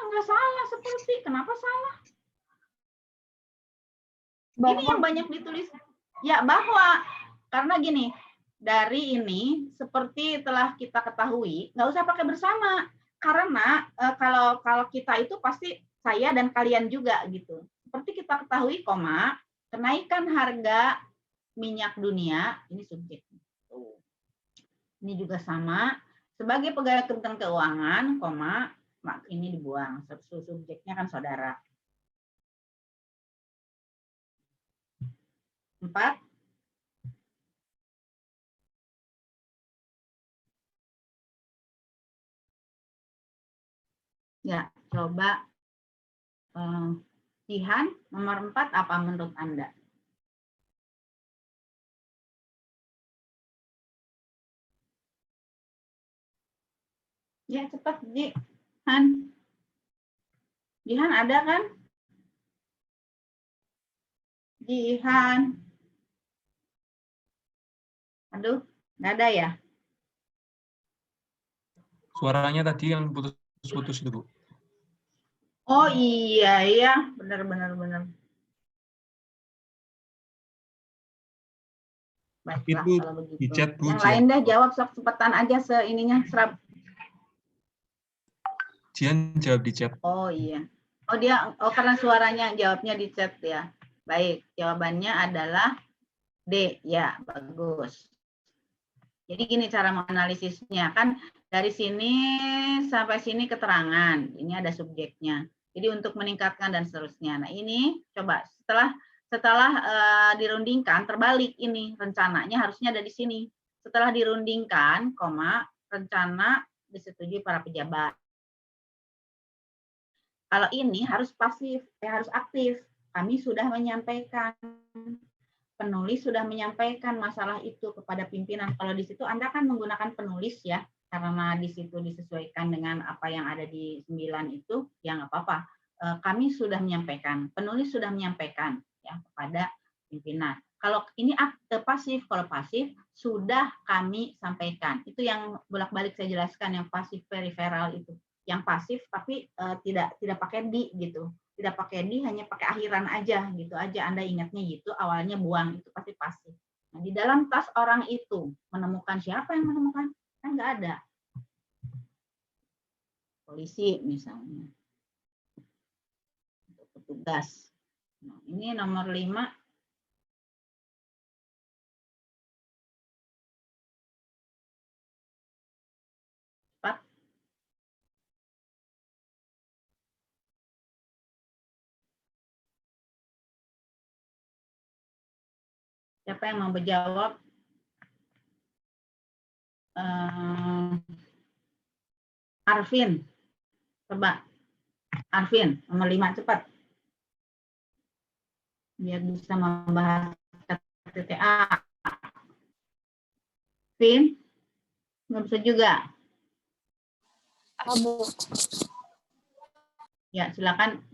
Enggak salah seperti. Kenapa salah? Bahwa Ini yang banyak ditulis. Ya, bahwa. Karena gini, dari ini seperti telah kita ketahui, nggak usah pakai bersama. Karena kalau kita itu pasti saya dan kalian juga gitu. Seperti kita ketahui, koma, kenaikan harga minyak dunia, ini subjek. Ini juga sama. Sebagai pegawai Kementerian Keuangan, koma, ini dibuang. Subjeknya kan saudara. 4. Ya, coba Jihan, nomor 4 apa menurut Anda? Ya, cepat, Jihan. Jihan ada kan? Jihan. Aduh, nggak ada ya? suaranya tadi yang putus-putus itu, Bu. Oh iya, benar. Baiklah, Itu kalau begitu. di chat, Bu, Yang Jihan. lain deh jawab cepetan aja seininya serap. Jihan jawab di chat. Oh iya. Oh karena suaranya jawabnya di chat ya. Baik, jawabannya adalah D. Ya, bagus. Jadi gini cara menganalisisnya, kan dari sini sampai sini keterangan, ini ada subjeknya. Jadi untuk meningkatkan dan seterusnya. Nah ini coba setelah dirundingkan terbalik ini rencananya harusnya ada di sini. Setelah dirundingkan, koma rencana disetujui para pejabat. Kalau ini harus pasif, harus aktif. Kami sudah menyampaikan. Penulis sudah menyampaikan masalah itu kepada pimpinan. Kalau di situ Anda kan menggunakan penulis ya, karena di situ disesuaikan dengan apa yang ada di 9 itu, ya nggak apa-apa. Kami sudah menyampaikan, penulis sudah menyampaikan ya kepada pimpinan. Kalau ini pasif, kalau pasif sudah kami sampaikan. Itu yang bolak-balik saya jelaskan, yang pasif periferal itu. Yang pasif tapi tidak pakai di gitu. Tidak pakai di, hanya pakai akhiran aja gitu aja. Anda ingatnya gitu, awalnya buang, itu pasti pasif. Nah, di dalam tas orang itu menemukan, siapa yang menemukan? Kan nggak ada. Polisi misalnya. Untuk petugas. Nah, ini nomor 5. Siapa yang mau menjawab? Arvin. Coba. Arvin, nomor 5, cepat. Biar bisa membahas KTTA. Arvin, nggak bisa juga. Abu. Ya, silakan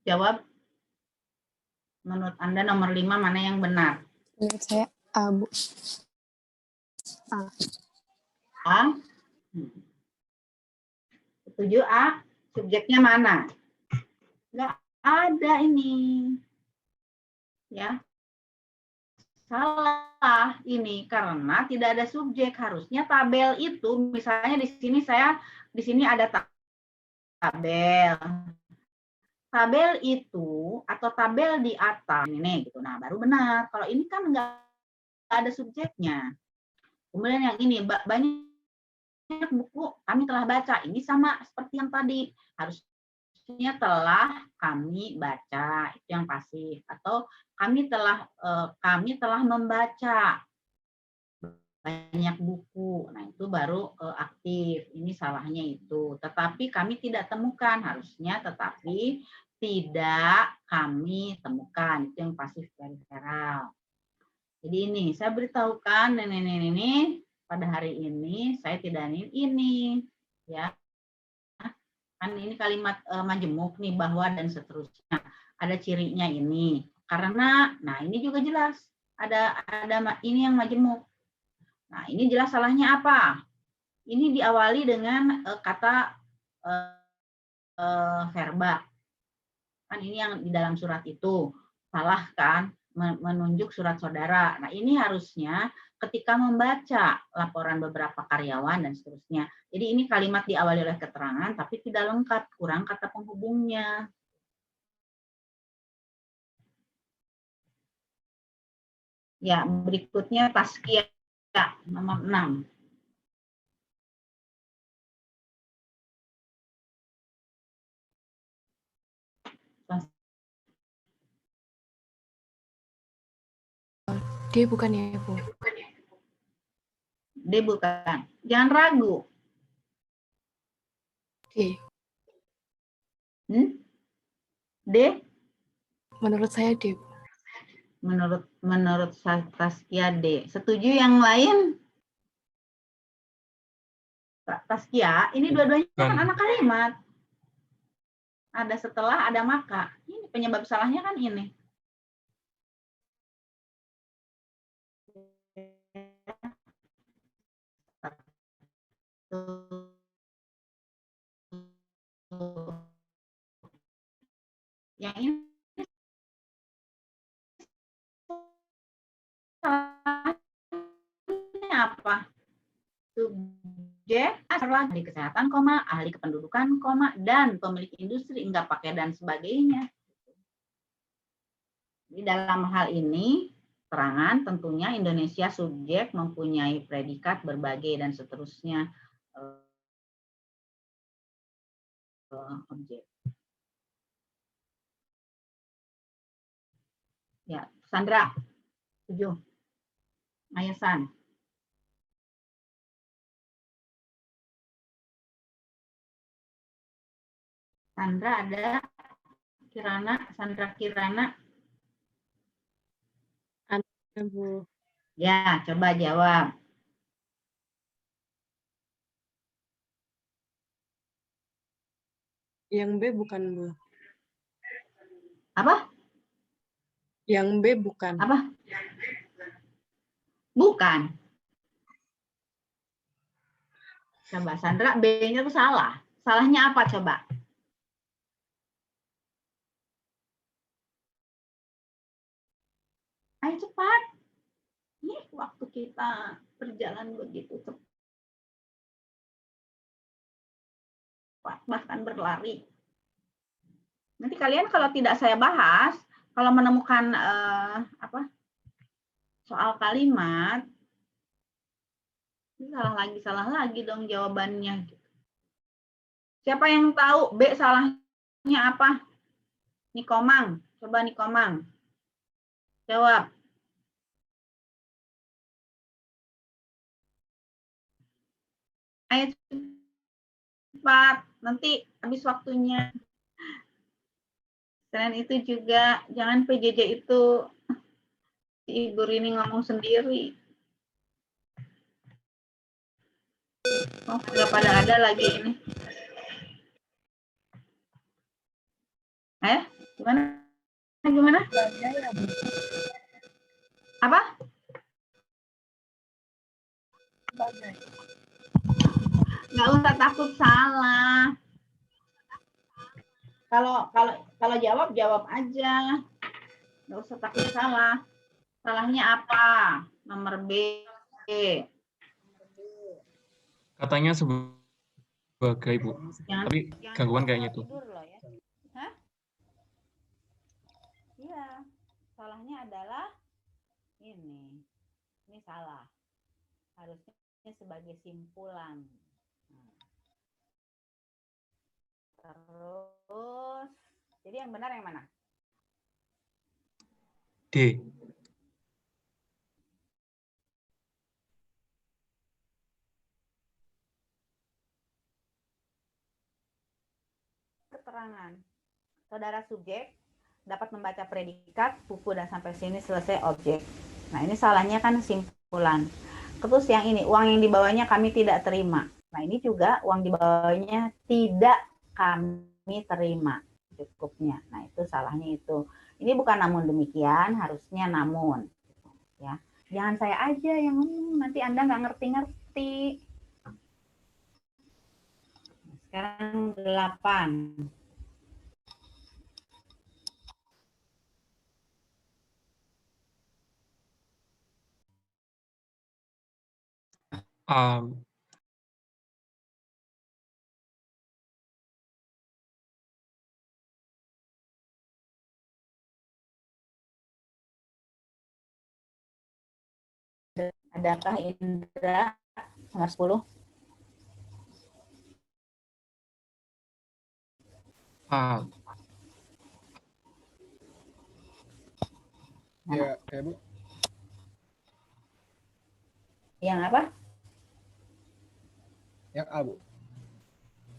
jawab. Menurut Anda nomor 5 mana yang benar? Menurut saya Abu. A. Setuju A. Subjeknya mana? Nggak ada ini. Ya. Salah ini karena tidak ada subjek. Harusnya tabel itu, misalnya di sini ada tabel. Tabel itu atau tabel di atas ini gitu. Nah, baru benar. Kalau ini kan nggak ada subjeknya. Kemudian yang ini banyak buku kami telah baca. Ini sama seperti yang tadi. Harusnya harusnya telah kami baca, itu yang pasif. Atau kami telah membaca banyak buku. Nah, itu baru aktif. Ini salahnya itu. Tetapi kami tidak temukan, harusnya tetapi tidak kami temukan. Itu yang pasif periferal. Jadi ini saya beritahukan ini pada hari ini saya tidak ini ya. Kan ini kalimat majemuk nih, bahwa dan seterusnya. Ada cirinya ini. Karena nah ini juga jelas ada ini yang majemuk. Nah, ini jelas salahnya apa? Ini diawali dengan kata verba. Kan ini yang di dalam surat itu. Salah kan? Menunjuk surat saudara. Nah, ini harusnya ketika membaca laporan beberapa karyawan dan seterusnya. Jadi ini kalimat diawali oleh keterangan, tapi tidak lengkap. Kurang kata penghubungnya. Ya, berikutnya Taskia nomor 6. D bukan ya, Bu? D bukan. Jangan ragu. D. D? Menurut saya D, Bu. Menurut Taskia D. Setuju yang lain? Taskia, ini dua-duanya kan anak kalimat. Ada setelah, ada maka. Ini penyebab salahnya kan ini. Yang ini salahnya apa? Subjek ahli kesehatan, ahli kependudukan, dan pemilik industri, enggak pakai dan sebagainya. Di dalam hal ini, keterangan tentunya Indonesia subjek mempunyai predikat berbagai dan seterusnya objek. Ya, Sandra, setuju. Ayasan. Sandra ada, Sandra Kirana. Ada, Bu. Ya, coba jawab. Yang B bukan, Bu. Apa? Yang B bukan. Apa? Bukan. Coba Sandra, B-nya itu salah. Salahnya apa coba? Ayo cepat. Nih, waktu kita berjalan begitu cepat, bahkan berlari. Nanti kalian kalau tidak saya bahas, kalau menemukan soal kalimat, salah lagi dong jawabannya. Siapa yang tahu B salahnya apa? Nikomang, coba Nikomang. Jawab. Ayo cepat, nanti habis waktunya. Selain itu juga jangan PJJ itu si Ibu Rini ngomong sendiri. Oh, nggak pada ada lagi ini. Gimana? Apa? Nggak usah takut salah. Kalau jawab aja. Nggak usah takut salah. Salahnya apa? Nomor B. Katanya sebagai Bu. Tapi gangguan kayaknya tuh. Hah? Iya. Salahnya adalah ini. Ini salah. Harusnya sebagai simpulan. Terus, jadi yang benar yang mana? D. Keterangan. Saudara subjek dapat membaca predikat, buku, dan sampai sini selesai objek. Nah, ini salahnya kan simpulan. Terus yang ini, uang yang dibawanya kami tidak terima. Nah, ini juga uang dibawanya tidak kami terima cukupnya. Nah, itu salahnya itu. Ini bukan namun demikian, harusnya namun. Ya, jangan saya aja yang ngomong, nanti Anda nggak ngerti-ngerti. Sekarang 8. Um, Adakah Indra nomor 10? Ya, Bu. Yang apa? Yang A, Bu.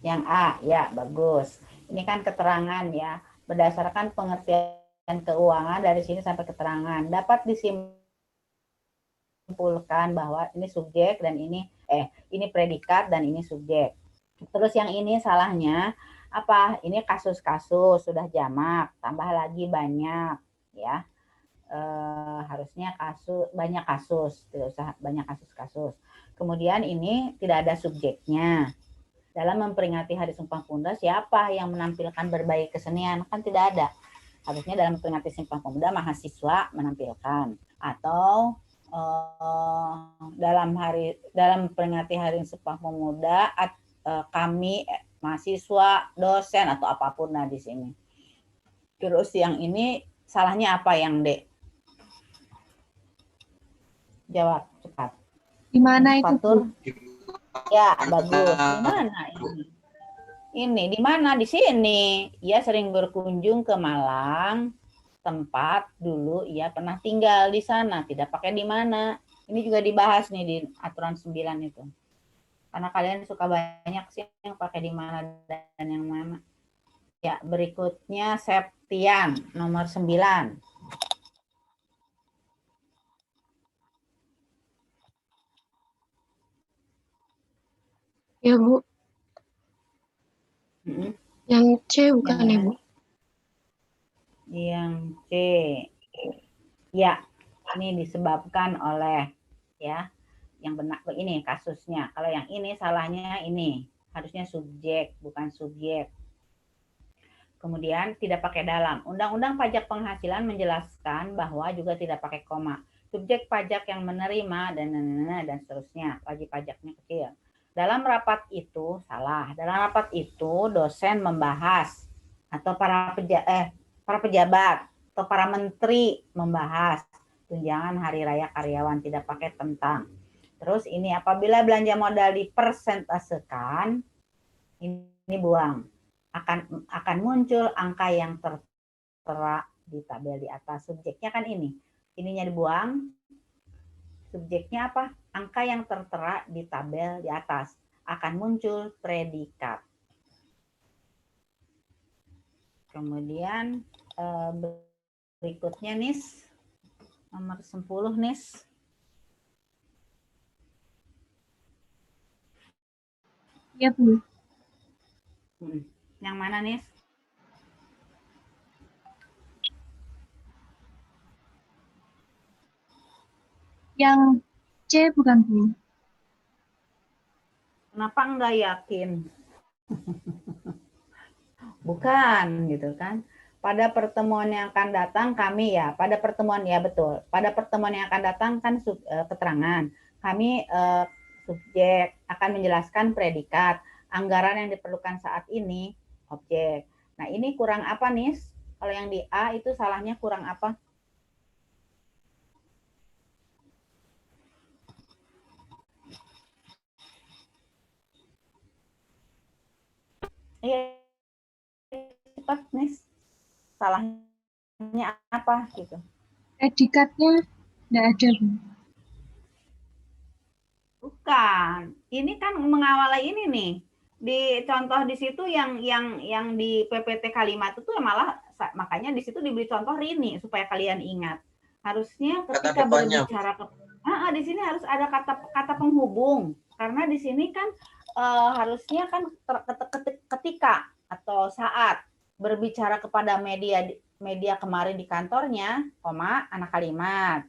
Yang A, ya bagus. Ini kan keterangan ya, berdasarkan pengertian keuangan dari sini sampai keterangan dapat disimpulkan bahwa ini subjek dan ini predikat dan ini subjek. Terus yang ini salahnya apa? Ini kasus-kasus sudah jamak, tambah lagi banyak ya. Harusnya banyak kasus, tidak usah banyak kasus-kasus. Kemudian ini tidak ada subjeknya. Dalam memperingati Hari Sumpah Pemuda, siapa yang menampilkan berbagai kesenian? Kan tidak ada. Harusnya dalam memperingati Sumpah Pemuda, mahasiswa menampilkan. Atau dalam memperingati Hari Sumpah Pemuda, kami mahasiswa, dosen atau apapun di sini. Terus yang ini salahnya apa yang D? Jawab cepat. Di mana itu? Fatur? Ya, bagus. Di mana ini? Ini di mana? Di sini. Ia sering berkunjung ke Malang, tempat dulu ia pernah tinggal di sana. Tidak pakai di mana. Ini juga dibahas nih di aturan 9 itu. Karena kalian suka banyak sih yang pakai di mana dan yang mana. Ya, berikutnya Septian nomor 9. Ya, Bu. Yang C bukan ya, Bu? Yang C. Ya, ini disebabkan oleh ya yang benar ini kasusnya. Kalau yang ini salahnya ini, harusnya subjek bukan subjek. Kemudian tidak pakai dalam. Undang-Undang Pajak Penghasilan menjelaskan bahwa juga tidak pakai koma. Subjek pajak yang menerima dan seterusnya. Wajib pajaknya kecil. Dalam rapat itu salah. Dalam rapat itu dosen membahas atau para pejabat atau para menteri membahas tunjangan hari raya karyawan, tidak pakai tentang. Terus ini apabila belanja modal dipersentasekan, ini buang. Akan muncul angka yang tertera di tabel di atas. Subjeknya kan ini. Ininya dibuang. Subjeknya apa? Angka yang tertera di tabel di atas. Akan muncul predikat. Kemudian berikutnya Nis. Nomor 10 Nis. Iya, Bu. Yang mana Nis? Yang C bukan, Bu? Kenapa enggak yakin? Bukan gitu kan. Pada pertemuan yang akan datang kami ya, pada pertemuan ya betul. Pada pertemuan yang akan datang kan keterangan. Kami subjek akan menjelaskan predikat. Anggaran yang diperlukan saat ini objek. Nah, ini kurang apa nih? Kalau yang di A itu salahnya kurang apa? Iya, salahnya apa gitu. Predikatnya nggak ada, Bu. Bukan. Ini kan mengawali ini nih. Di contoh di situ yang di PPT kalimat itu malah makanya di situ diberi contoh Rini supaya kalian ingat. Harusnya ketika berbicara di sini harus ada kata penghubung karena di sini kan harusnya kan ketika atau saat berbicara kepada media kemarin di kantornya, anak kalimat.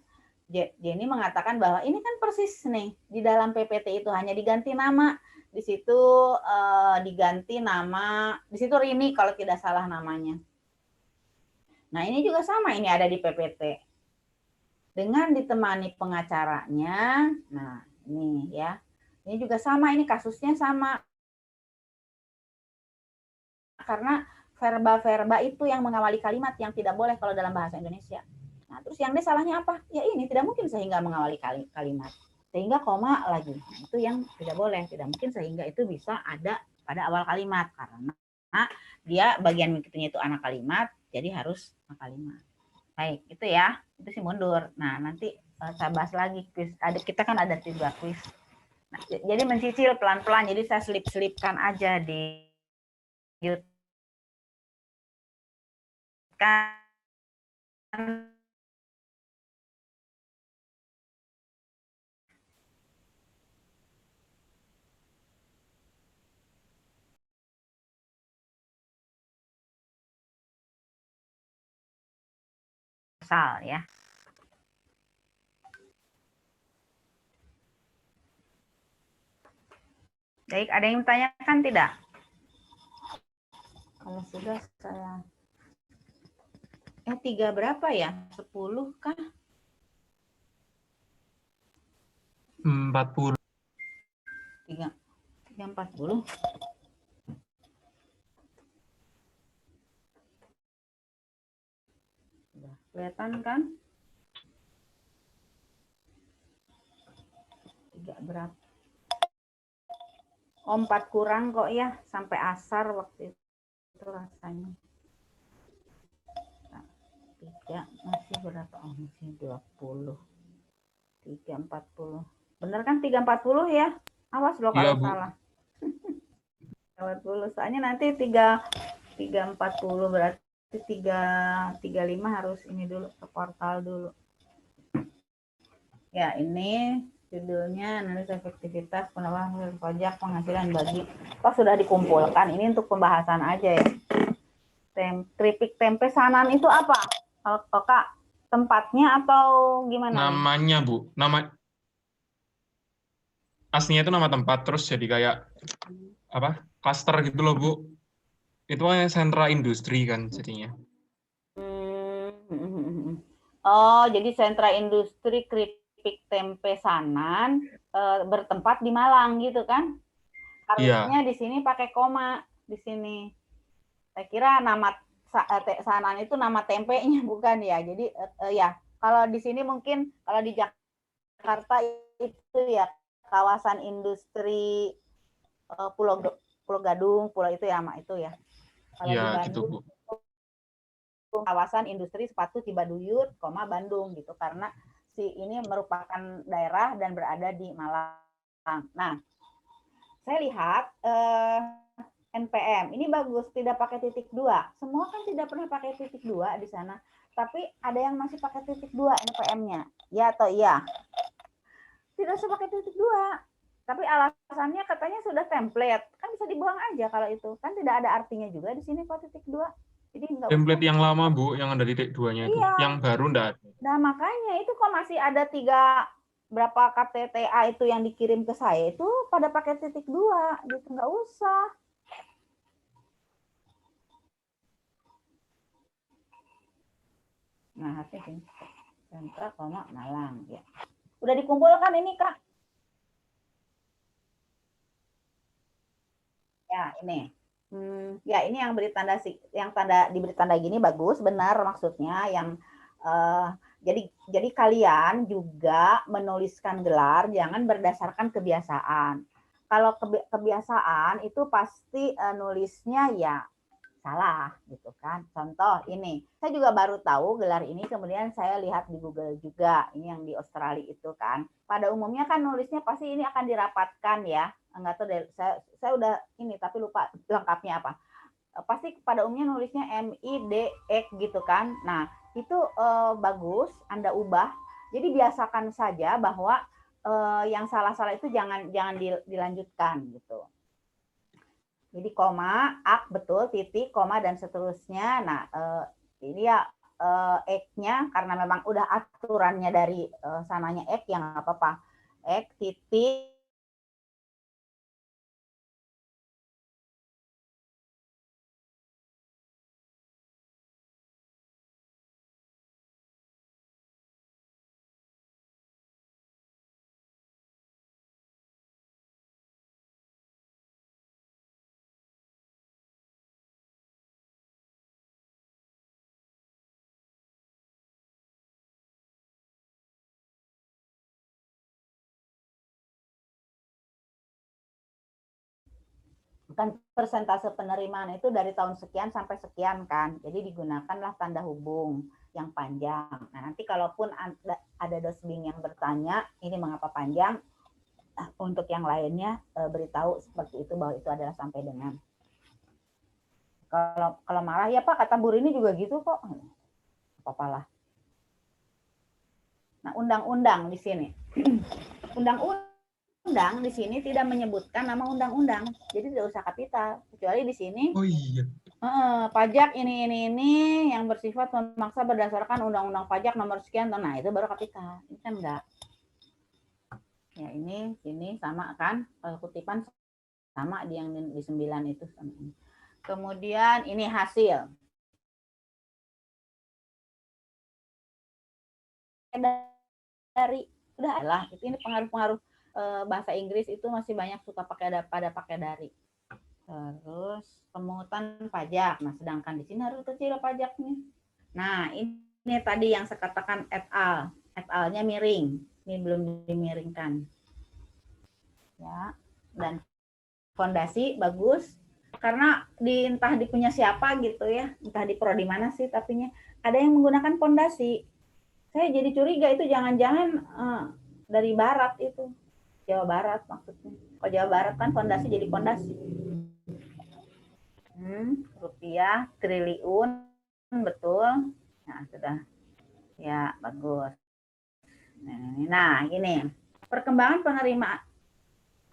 Jenny mengatakan bahwa ini kan persis nih di dalam PPT itu hanya diganti nama, di situ diganti nama, di situ Rini kalau tidak salah namanya. Nah ini juga sama, ini ada di PPT dengan ditemani pengacaranya. Nah ini ya, ini juga sama, ini kasusnya sama karena verba-verba itu yang mengawali kalimat yang tidak boleh kalau dalam bahasa Indonesia. Nah, terus yang D salahnya apa? Ya ini tidak mungkin sehingga mengawali kalimat. Sehingga koma lagi. Nah, itu yang tidak boleh. Tidak mungkin sehingga itu bisa ada pada awal kalimat. Karena dia bagian berikutnya itu anak kalimat, jadi harus anak kalimat. Baik, itu ya. Itu sih mundur. Nah, nanti saya bahas lagi. Kita kan ada 3 kuis. Nah, jadi mencicil pelan-pelan. Jadi saya selip-selipkan aja di YouTube. Kan ya. Baik, ada yang tanyakan tidak? Kalau sudah saya 3 berapa ya? 10 kah? 40. 340. Kelihatan kan? 3 berapa? 4 kurang kok ya, sampai asar waktu itu rasanya. 3 masih berapa? Masih 20. 340. Bener kan 340 ya? Awas loh kalau salah. 40. Soalnya nanti 340 berarti 335 harus ini dulu ke portal dulu. Ya, ini judulnya analis efektivitas penerapan pajak penghasilan bagi. Sudah dikumpulkan. Ini untuk pembahasan aja ya. Keripik tempe Sanan itu apa? Kak, tempatnya atau gimana? Namanya, Bu. Nama aslinya itu nama tempat, terus jadi kayak apa? Klaster gitu loh, Bu. Itu kan sentra industri kan jadinya. Oh, jadi sentra industri keripik tempe Sanan bertempat di Malang gitu kan? Harusnya di sini pakai koma di sini. Saya kira nama Sanan itu nama tempenya bukan ya. Jadi ya, kalau di sini mungkin kalau di Jakarta itu ya kawasan industri Pulau Gadung, Pulau itu ya, Mak, itu ya. Kalau di Bandung gitu, Bu. Kawasan industri sepatu Cibaduyut, Bandung gitu karena si ini merupakan daerah dan berada di Malang. Nah, saya lihat NPM ini bagus, tidak pakai titik 2. Semua kan tidak pernah pakai titik 2 di sana, tapi ada yang masih pakai titik 2 NPM-nya. Ya atau iya? Tidak usah pakai titik 2. Tapi alasannya katanya sudah template. Kan bisa dibuang aja kalau itu. Kan tidak ada artinya juga di sini kok titik 2. Jadi template yang lama, Bu, yang ada titik 2-nya itu. Iya. Yang baru enggak ada. Nah, makanya itu kok masih ada 3 berapa KTTA itu yang dikirim ke saya itu pada pakai titik 2 gitu, nggak usah. Nah, hati sentra, Malang ya. Udah dikumpulkan ini, Kak? Ya, ini. Ya, ini yang beri tanda diberi tanda gini bagus, benar maksudnya yang jadi kalian juga menuliskan gelar jangan berdasarkan kebiasaan. Kalau kebiasaan itu pasti nulisnya ya salah gitu kan. Contoh ini, saya juga baru tahu gelar ini, kemudian saya lihat di Google juga, ini yang di Australia itu kan. Pada umumnya kan nulisnya pasti ini akan dirapatkan ya, enggak tahu deh, saya udah ini tapi lupa lengkapnya apa. Pasti pada umumnya nulisnya MIDX gitu kan. Nah itu bagus Anda ubah. Jadi biasakan saja bahwa yang salah-salah itu jangan dilanjutkan gitu. Jadi koma, ak betul, titik, koma dan seterusnya. Nah, ini ya ek-nya karena memang udah aturannya dari sananya ek yang nggak apa-apa. Ek titik kan persentase penerimaan itu dari tahun sekian sampai sekian kan. Jadi digunakanlah tanda hubung yang panjang. Nah, nanti kalaupun ada dosbing yang bertanya, ini mengapa panjang, untuk yang lainnya beritahu seperti itu bahwa itu adalah sampai dengan. Kalau marah ya Pak, kata Bu Rini juga gitu kok. Apa-apalah. Nah, undang-undang di sini. Undang-undang di sini tidak menyebutkan nama undang-undang. Jadi tidak usah kapital. Kecuali di sini Oh iya. pajak ini yang bersifat memaksa berdasarkan undang-undang pajak nomor sekian. Nah, itu baru kapital. Ini kan enggak. Ya, ini sama kan? Kutipan sama di yang di 9 itu sama ini. Kemudian ini hasil. Dari udah lah, ini pengaruh-pengaruh bahasa Inggris itu masih banyak suka pakai dari. Terus pemungutan pajak. Nah, sedangkan di sini harus kecil pajaknya. Nah, ini tadi yang saya katakan et al. Et al-nya miring. Ini belum dimiringkan. Ya. Dan fondasi bagus karena entah di punya siapa gitu ya, entah di prodi mana sih tapinya ada yang menggunakan fondasi. Saya jadi curiga itu jangan-jangan dari barat itu, Jawa Barat maksudnya. Kalau Jawa Barat kan fondasi jadi fondasi. Rupiah triliun betul. Nah, sudah. Ya, bagus. Nah, gini. Perkembangan penerimaan.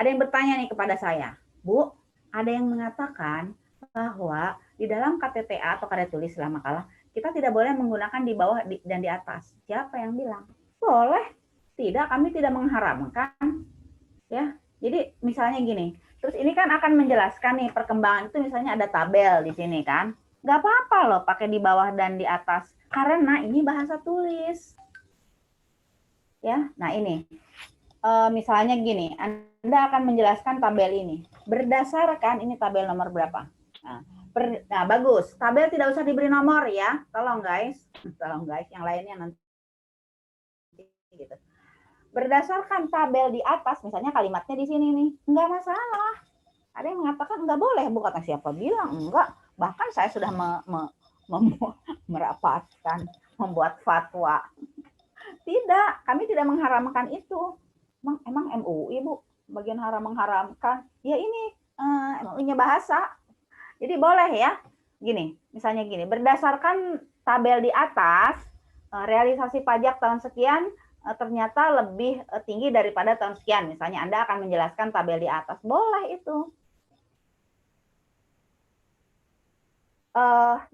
Ada yang bertanya nih kepada saya, Bu, ada yang mengatakan bahwa di dalam KTTA atau karya tulis selama makalah kita tidak boleh menggunakan di bawah dan di atas. Siapa yang bilang? Boleh. Tidak, kami tidak mengharamkan. Ya, jadi misalnya gini. Terus ini kan akan menjelaskan nih perkembangan itu misalnya ada tabel di sini kan. Nggak apa-apa loh pakai di bawah dan di atas. Karena ini bahasa tulis. Ya, nah ini. Misalnya gini, Anda akan menjelaskan tabel ini. Berdasarkan, ini tabel nomor berapa? Nah, bagus. Tabel tidak usah diberi nomor ya. Tolong guys. Yang lainnya nanti. Gitu. Berdasarkan tabel di atas, misalnya kalimatnya di sini nih. Enggak masalah. Ada yang mengatakan enggak boleh. Bukan siapa bilang. Enggak. Bahkan saya sudah merapatkan, membuat fatwa. Tidak, kami tidak mengharamkan itu. Emang MUI, Bu, bagian mengharamkan. Ya ini MUI-nya bahasa. Jadi boleh ya. Gini, misalnya gini, berdasarkan tabel di atas, realisasi pajak tahun sekian ternyata lebih tinggi daripada tahun sekian. Misalnya Anda akan menjelaskan tabel di atas. Boleh itu.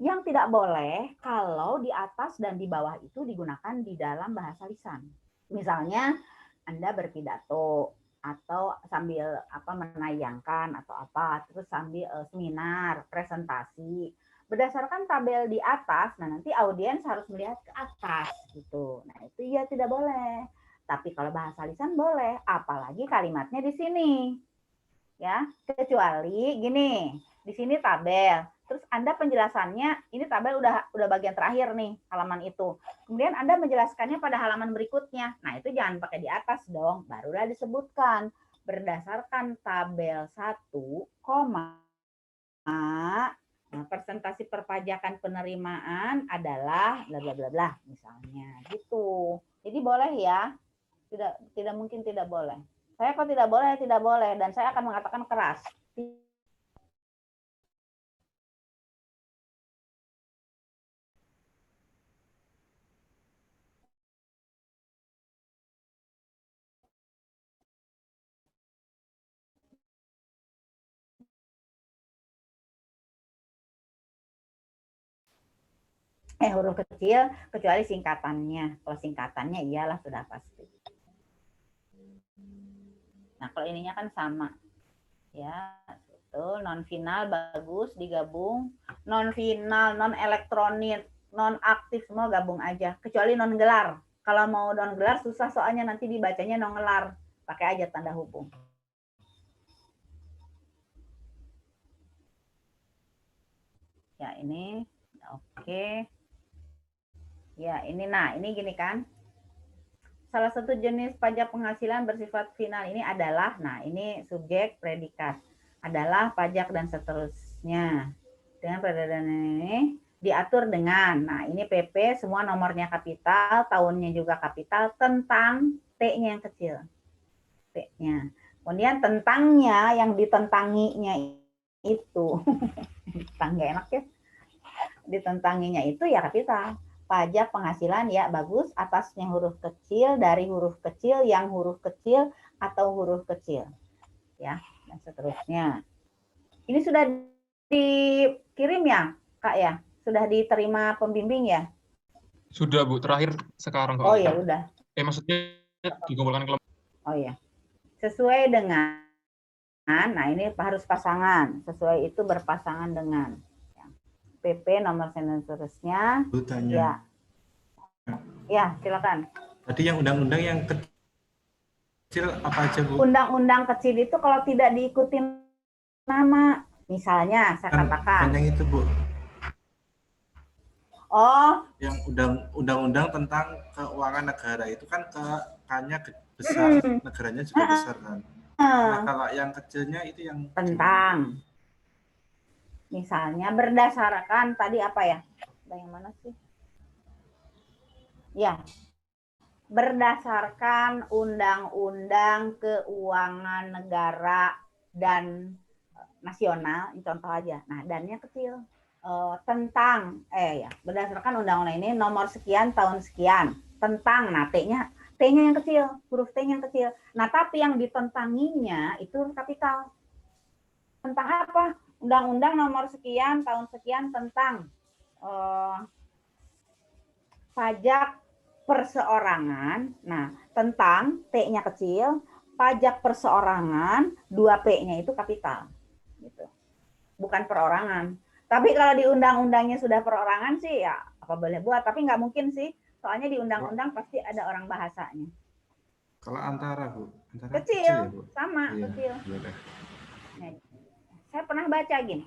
Yang tidak boleh kalau di atas dan di bawah itu digunakan di dalam bahasa lisan. Misalnya Anda berpidato atau sambil menayangkan atau apa, terus sambil seminar, presentasi. Berdasarkan tabel di atas, nah nanti audiens harus melihat ke atas gitu. Nah, itu ya tidak boleh. Tapi kalau bahasa lisan boleh, apalagi kalimatnya di sini. Ya, kecuali gini, di sini tabel. Terus Anda penjelasannya, ini tabel udah bagian terakhir nih, halaman itu. Kemudian Anda menjelaskannya pada halaman berikutnya. Nah, itu jangan pakai di atas dong. Barulah disebutkan berdasarkan tabel 1, Nah, persentase perpajakan penerimaan adalah bla bla bla bla misalnya gitu. Jadi boleh ya. Tidak mungkin tidak boleh. Saya kok tidak boleh dan saya akan mengatakan keras. Huruf kecil kecuali singkatannya. Kalau singkatannya iyalah sudah pasti. Nah, kalau ininya kan sama. Ya, betul. Non final bagus digabung. Non final, non elektronik, non aktif semua gabung aja. Kecuali non gelar. Kalau mau non gelar susah soalnya nanti dibacanya non gelar. Pakai aja tanda hubung. Ya, ini oke. Ya, ini gini kan. Salah satu jenis pajak penghasilan bersifat final ini adalah, nah ini subjek, predikat, adalah pajak dan seterusnya. Dengan perbedaan ini diatur dengan, nah ini PP semua nomornya kapital, tahunnya juga kapital, tentang T-nya yang kecil. T-nya. Kemudian tentangnya yang ditentanginya itu, tentang nggak enak ya, ditentanginya itu ya kapital. Pajak penghasilan ya bagus, atasnya huruf kecil, dari huruf kecil, yang huruf kecil, atau huruf kecil. Ya, dan seterusnya. Ini sudah dikirim ya, Kak ya? Sudah diterima pembimbing ya? Sudah, Bu. Terakhir sekarang. Oh ya, udah. Maksudnya dikumpulkan kelompok. Oh ya. Sesuai dengan, nah ini harus pasangan. Sesuai itu berpasangan dengan. PP nomor seterusnya. Ya. Ya, silakan. Tadi yang undang-undang yang kecil apa aja, Bu? Undang-undang kecil itu kalau tidak diikuti nama, misalnya saya katakan. Yang itu, Bu. Oh. Yang undang-undang tentang keuangan negara itu kan K-nya besar, negaranya juga besar kan. Nah, kalau yang kecilnya itu yang tentang. Misalnya berdasarkan tadi apa ya? Yang mana sih? Ya. Berdasarkan Undang-Undang Keuangan Negara dan Nasional, ini contoh aja. Nah, dannya kecil. Tentang berdasarkan undang-undang ini nomor sekian tahun sekian. Tentang, nah T-nya yang kecil, huruf T-nya yang kecil. Nah, tapi yang ditentanginya itu kapital. Tentang apa? Undang-undang nomor sekian tahun sekian tentang pajak perseorangan. Nah, tentang T-nya kecil, pajak perseorangan, 2P-nya itu kapital. Gitu. Bukan perorangan. Tapi kalau di undang-undangnya sudah perorangan sih ya apa boleh buat, tapi nggak mungkin sih. Soalnya di undang-undang pasti ada orang bahasanya. Kalau antara, Bu? Antara kecil ya, Bu? Sama, iya, kecil. Iya. Nah, saya pernah baca gini.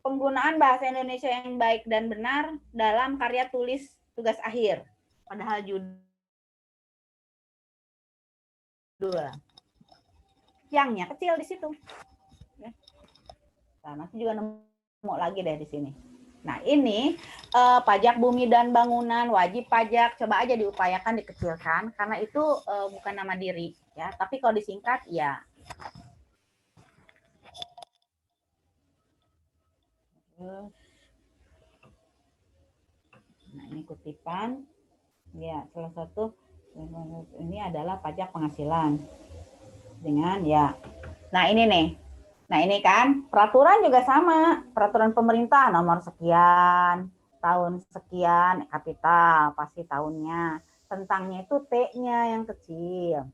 Penggunaan bahasa Indonesia yang baik dan benar dalam karya tulis tugas akhir. Padahal judul yangnya kecil di situ. Nah, nanti juga nemu lagi deh di sini. Nah, ini pajak bumi dan bangunan, wajib pajak, coba aja diupayakan dikecilkan karena itu bukan nama diri ya, tapi kalau disingkat ya. Nah, ini kutipan. Ya, salah satu ini adalah pajak penghasilan. Dengan ya. Nah, ini nih. Nah, ini kan peraturan juga sama. Peraturan pemerintah nomor sekian, tahun sekian, kapital, pasti tahunnya. Tentangnya itu T-nya yang kecil.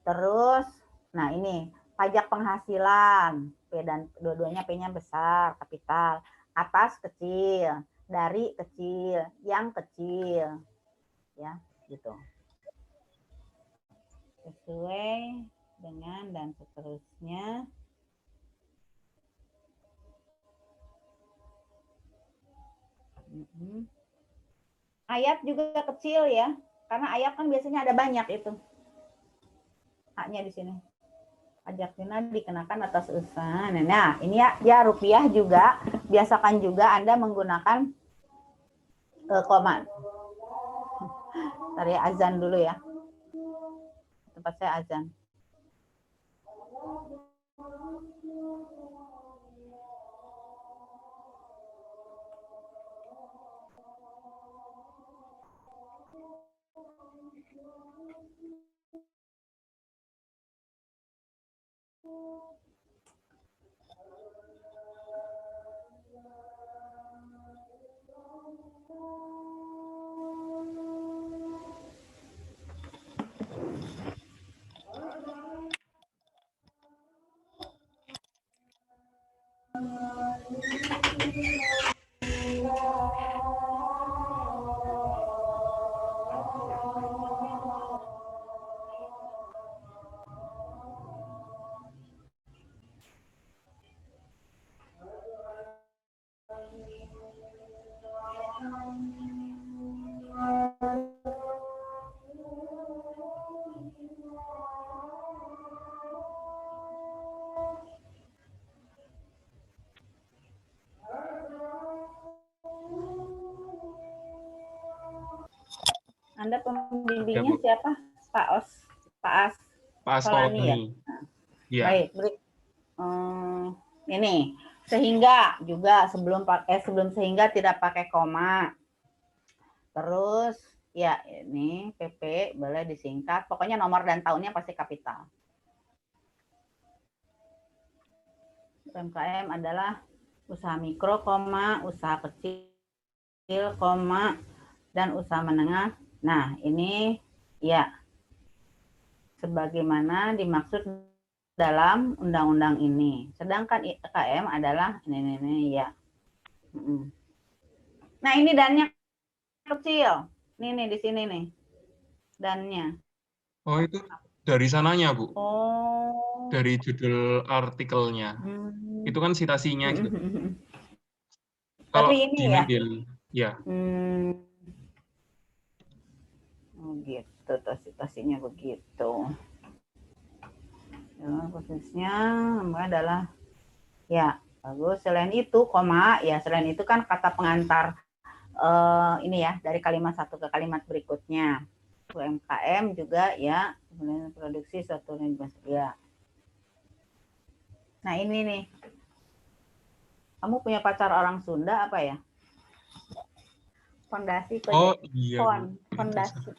Terus, nah ini pajak penghasilan. P dan dua-duanya P-nya besar, kapital. Atas kecil, dari kecil, yang kecil. Ya, gitu. Sesuai dengan dan seterusnya. Ayat juga kecil ya, karena ayat kan biasanya ada banyak itu. A-nya di sini. Pajak tunai dikenakan atas usaha. Nah, ini ya rupiah juga. Biasakan juga Anda menggunakan koma. Tadi azan dulu ya. Tempat saya azan. Anda pembimbingnya siapa? Pak As. Pak Solani ya. Iya. Baik, ini sehingga juga sebelum sehingga tidak pakai koma. Terus ya ini PP boleh disingkat. Pokoknya nomor dan tahunnya pasti kapital. UMKM adalah usaha mikro, usaha kecil, dan usaha menengah. Nah, ini ya sebagaimana dimaksud dalam undang-undang ini. Sedangkan IKM adalah ini ya. Nah, ini dannya kecil. Nih di sini nih. Dannya. Oh, itu dari sananya, Bu. Oh. Dari judul artikelnya. Itu kan citasinya gitu. Kalau Tapi ini di ya. Ya. Oh gitu, citasinya begitu. Ya, khususnya adalah ya bagus. Selain itu koma ya, selain itu kan kata pengantar ini ya dari kalimat satu ke kalimat berikutnya. UMKM juga ya, produksi suatu ya. Nah ini nih, kamu punya pacar orang Sunda apa ya? Fondasi. Oh iya. Fondasi.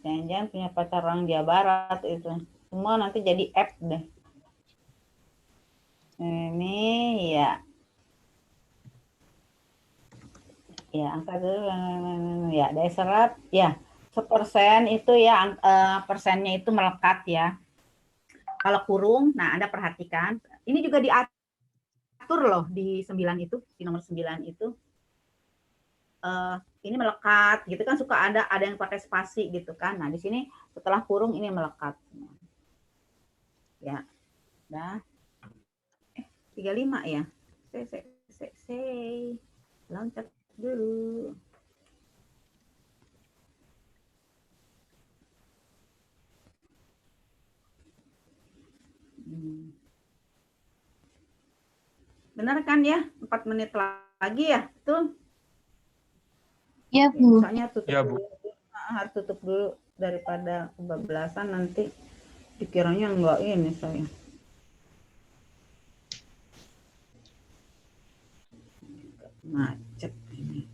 Jangan-jangan punya pacar orang Jawa Barat itu. Semua nanti jadi app deh. Ini ya. Ya, angka dulu. Ya, daya serap. Ya, 1% itu ya, persennya itu melekat ya. Kalau kurung, nah Anda perhatikan. Ini juga diatur loh di 9 itu, di nomor 9 itu. Ini melekat gitu kan, suka ada yang pakai spasi gitu kan. Nah di sini setelah kurung ini melekat ya. Dah 35 ya. Saya loncat dulu. Benar kan ya? 4 menit lagi ya, betul? Iya, Bu. Soalnya tutup dulu. Harus tutup dulu daripada kebablasan nanti dikiranya enggak ini saya. Macet ini.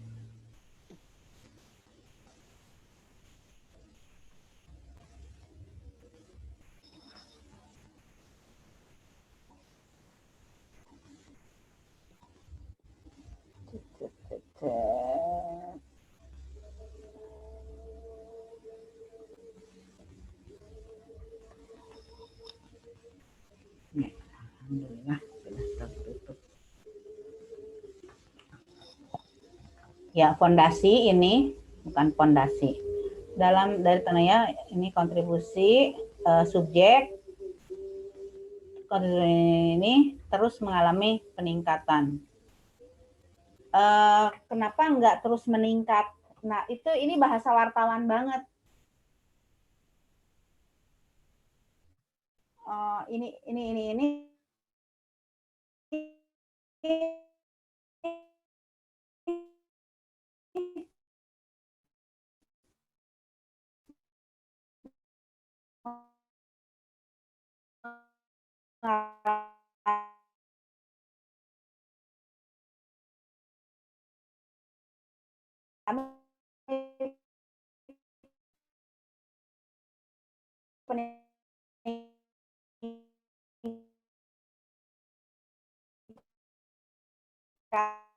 Alhamdulillah sudah tertutup. Ya, fondasi ini bukan fondasi. Dari tanahnya ini kontribusi subjek ini terus mengalami peningkatan. Kenapa enggak terus meningkat? Nah, ini bahasa wartawan banget. ini pendidikan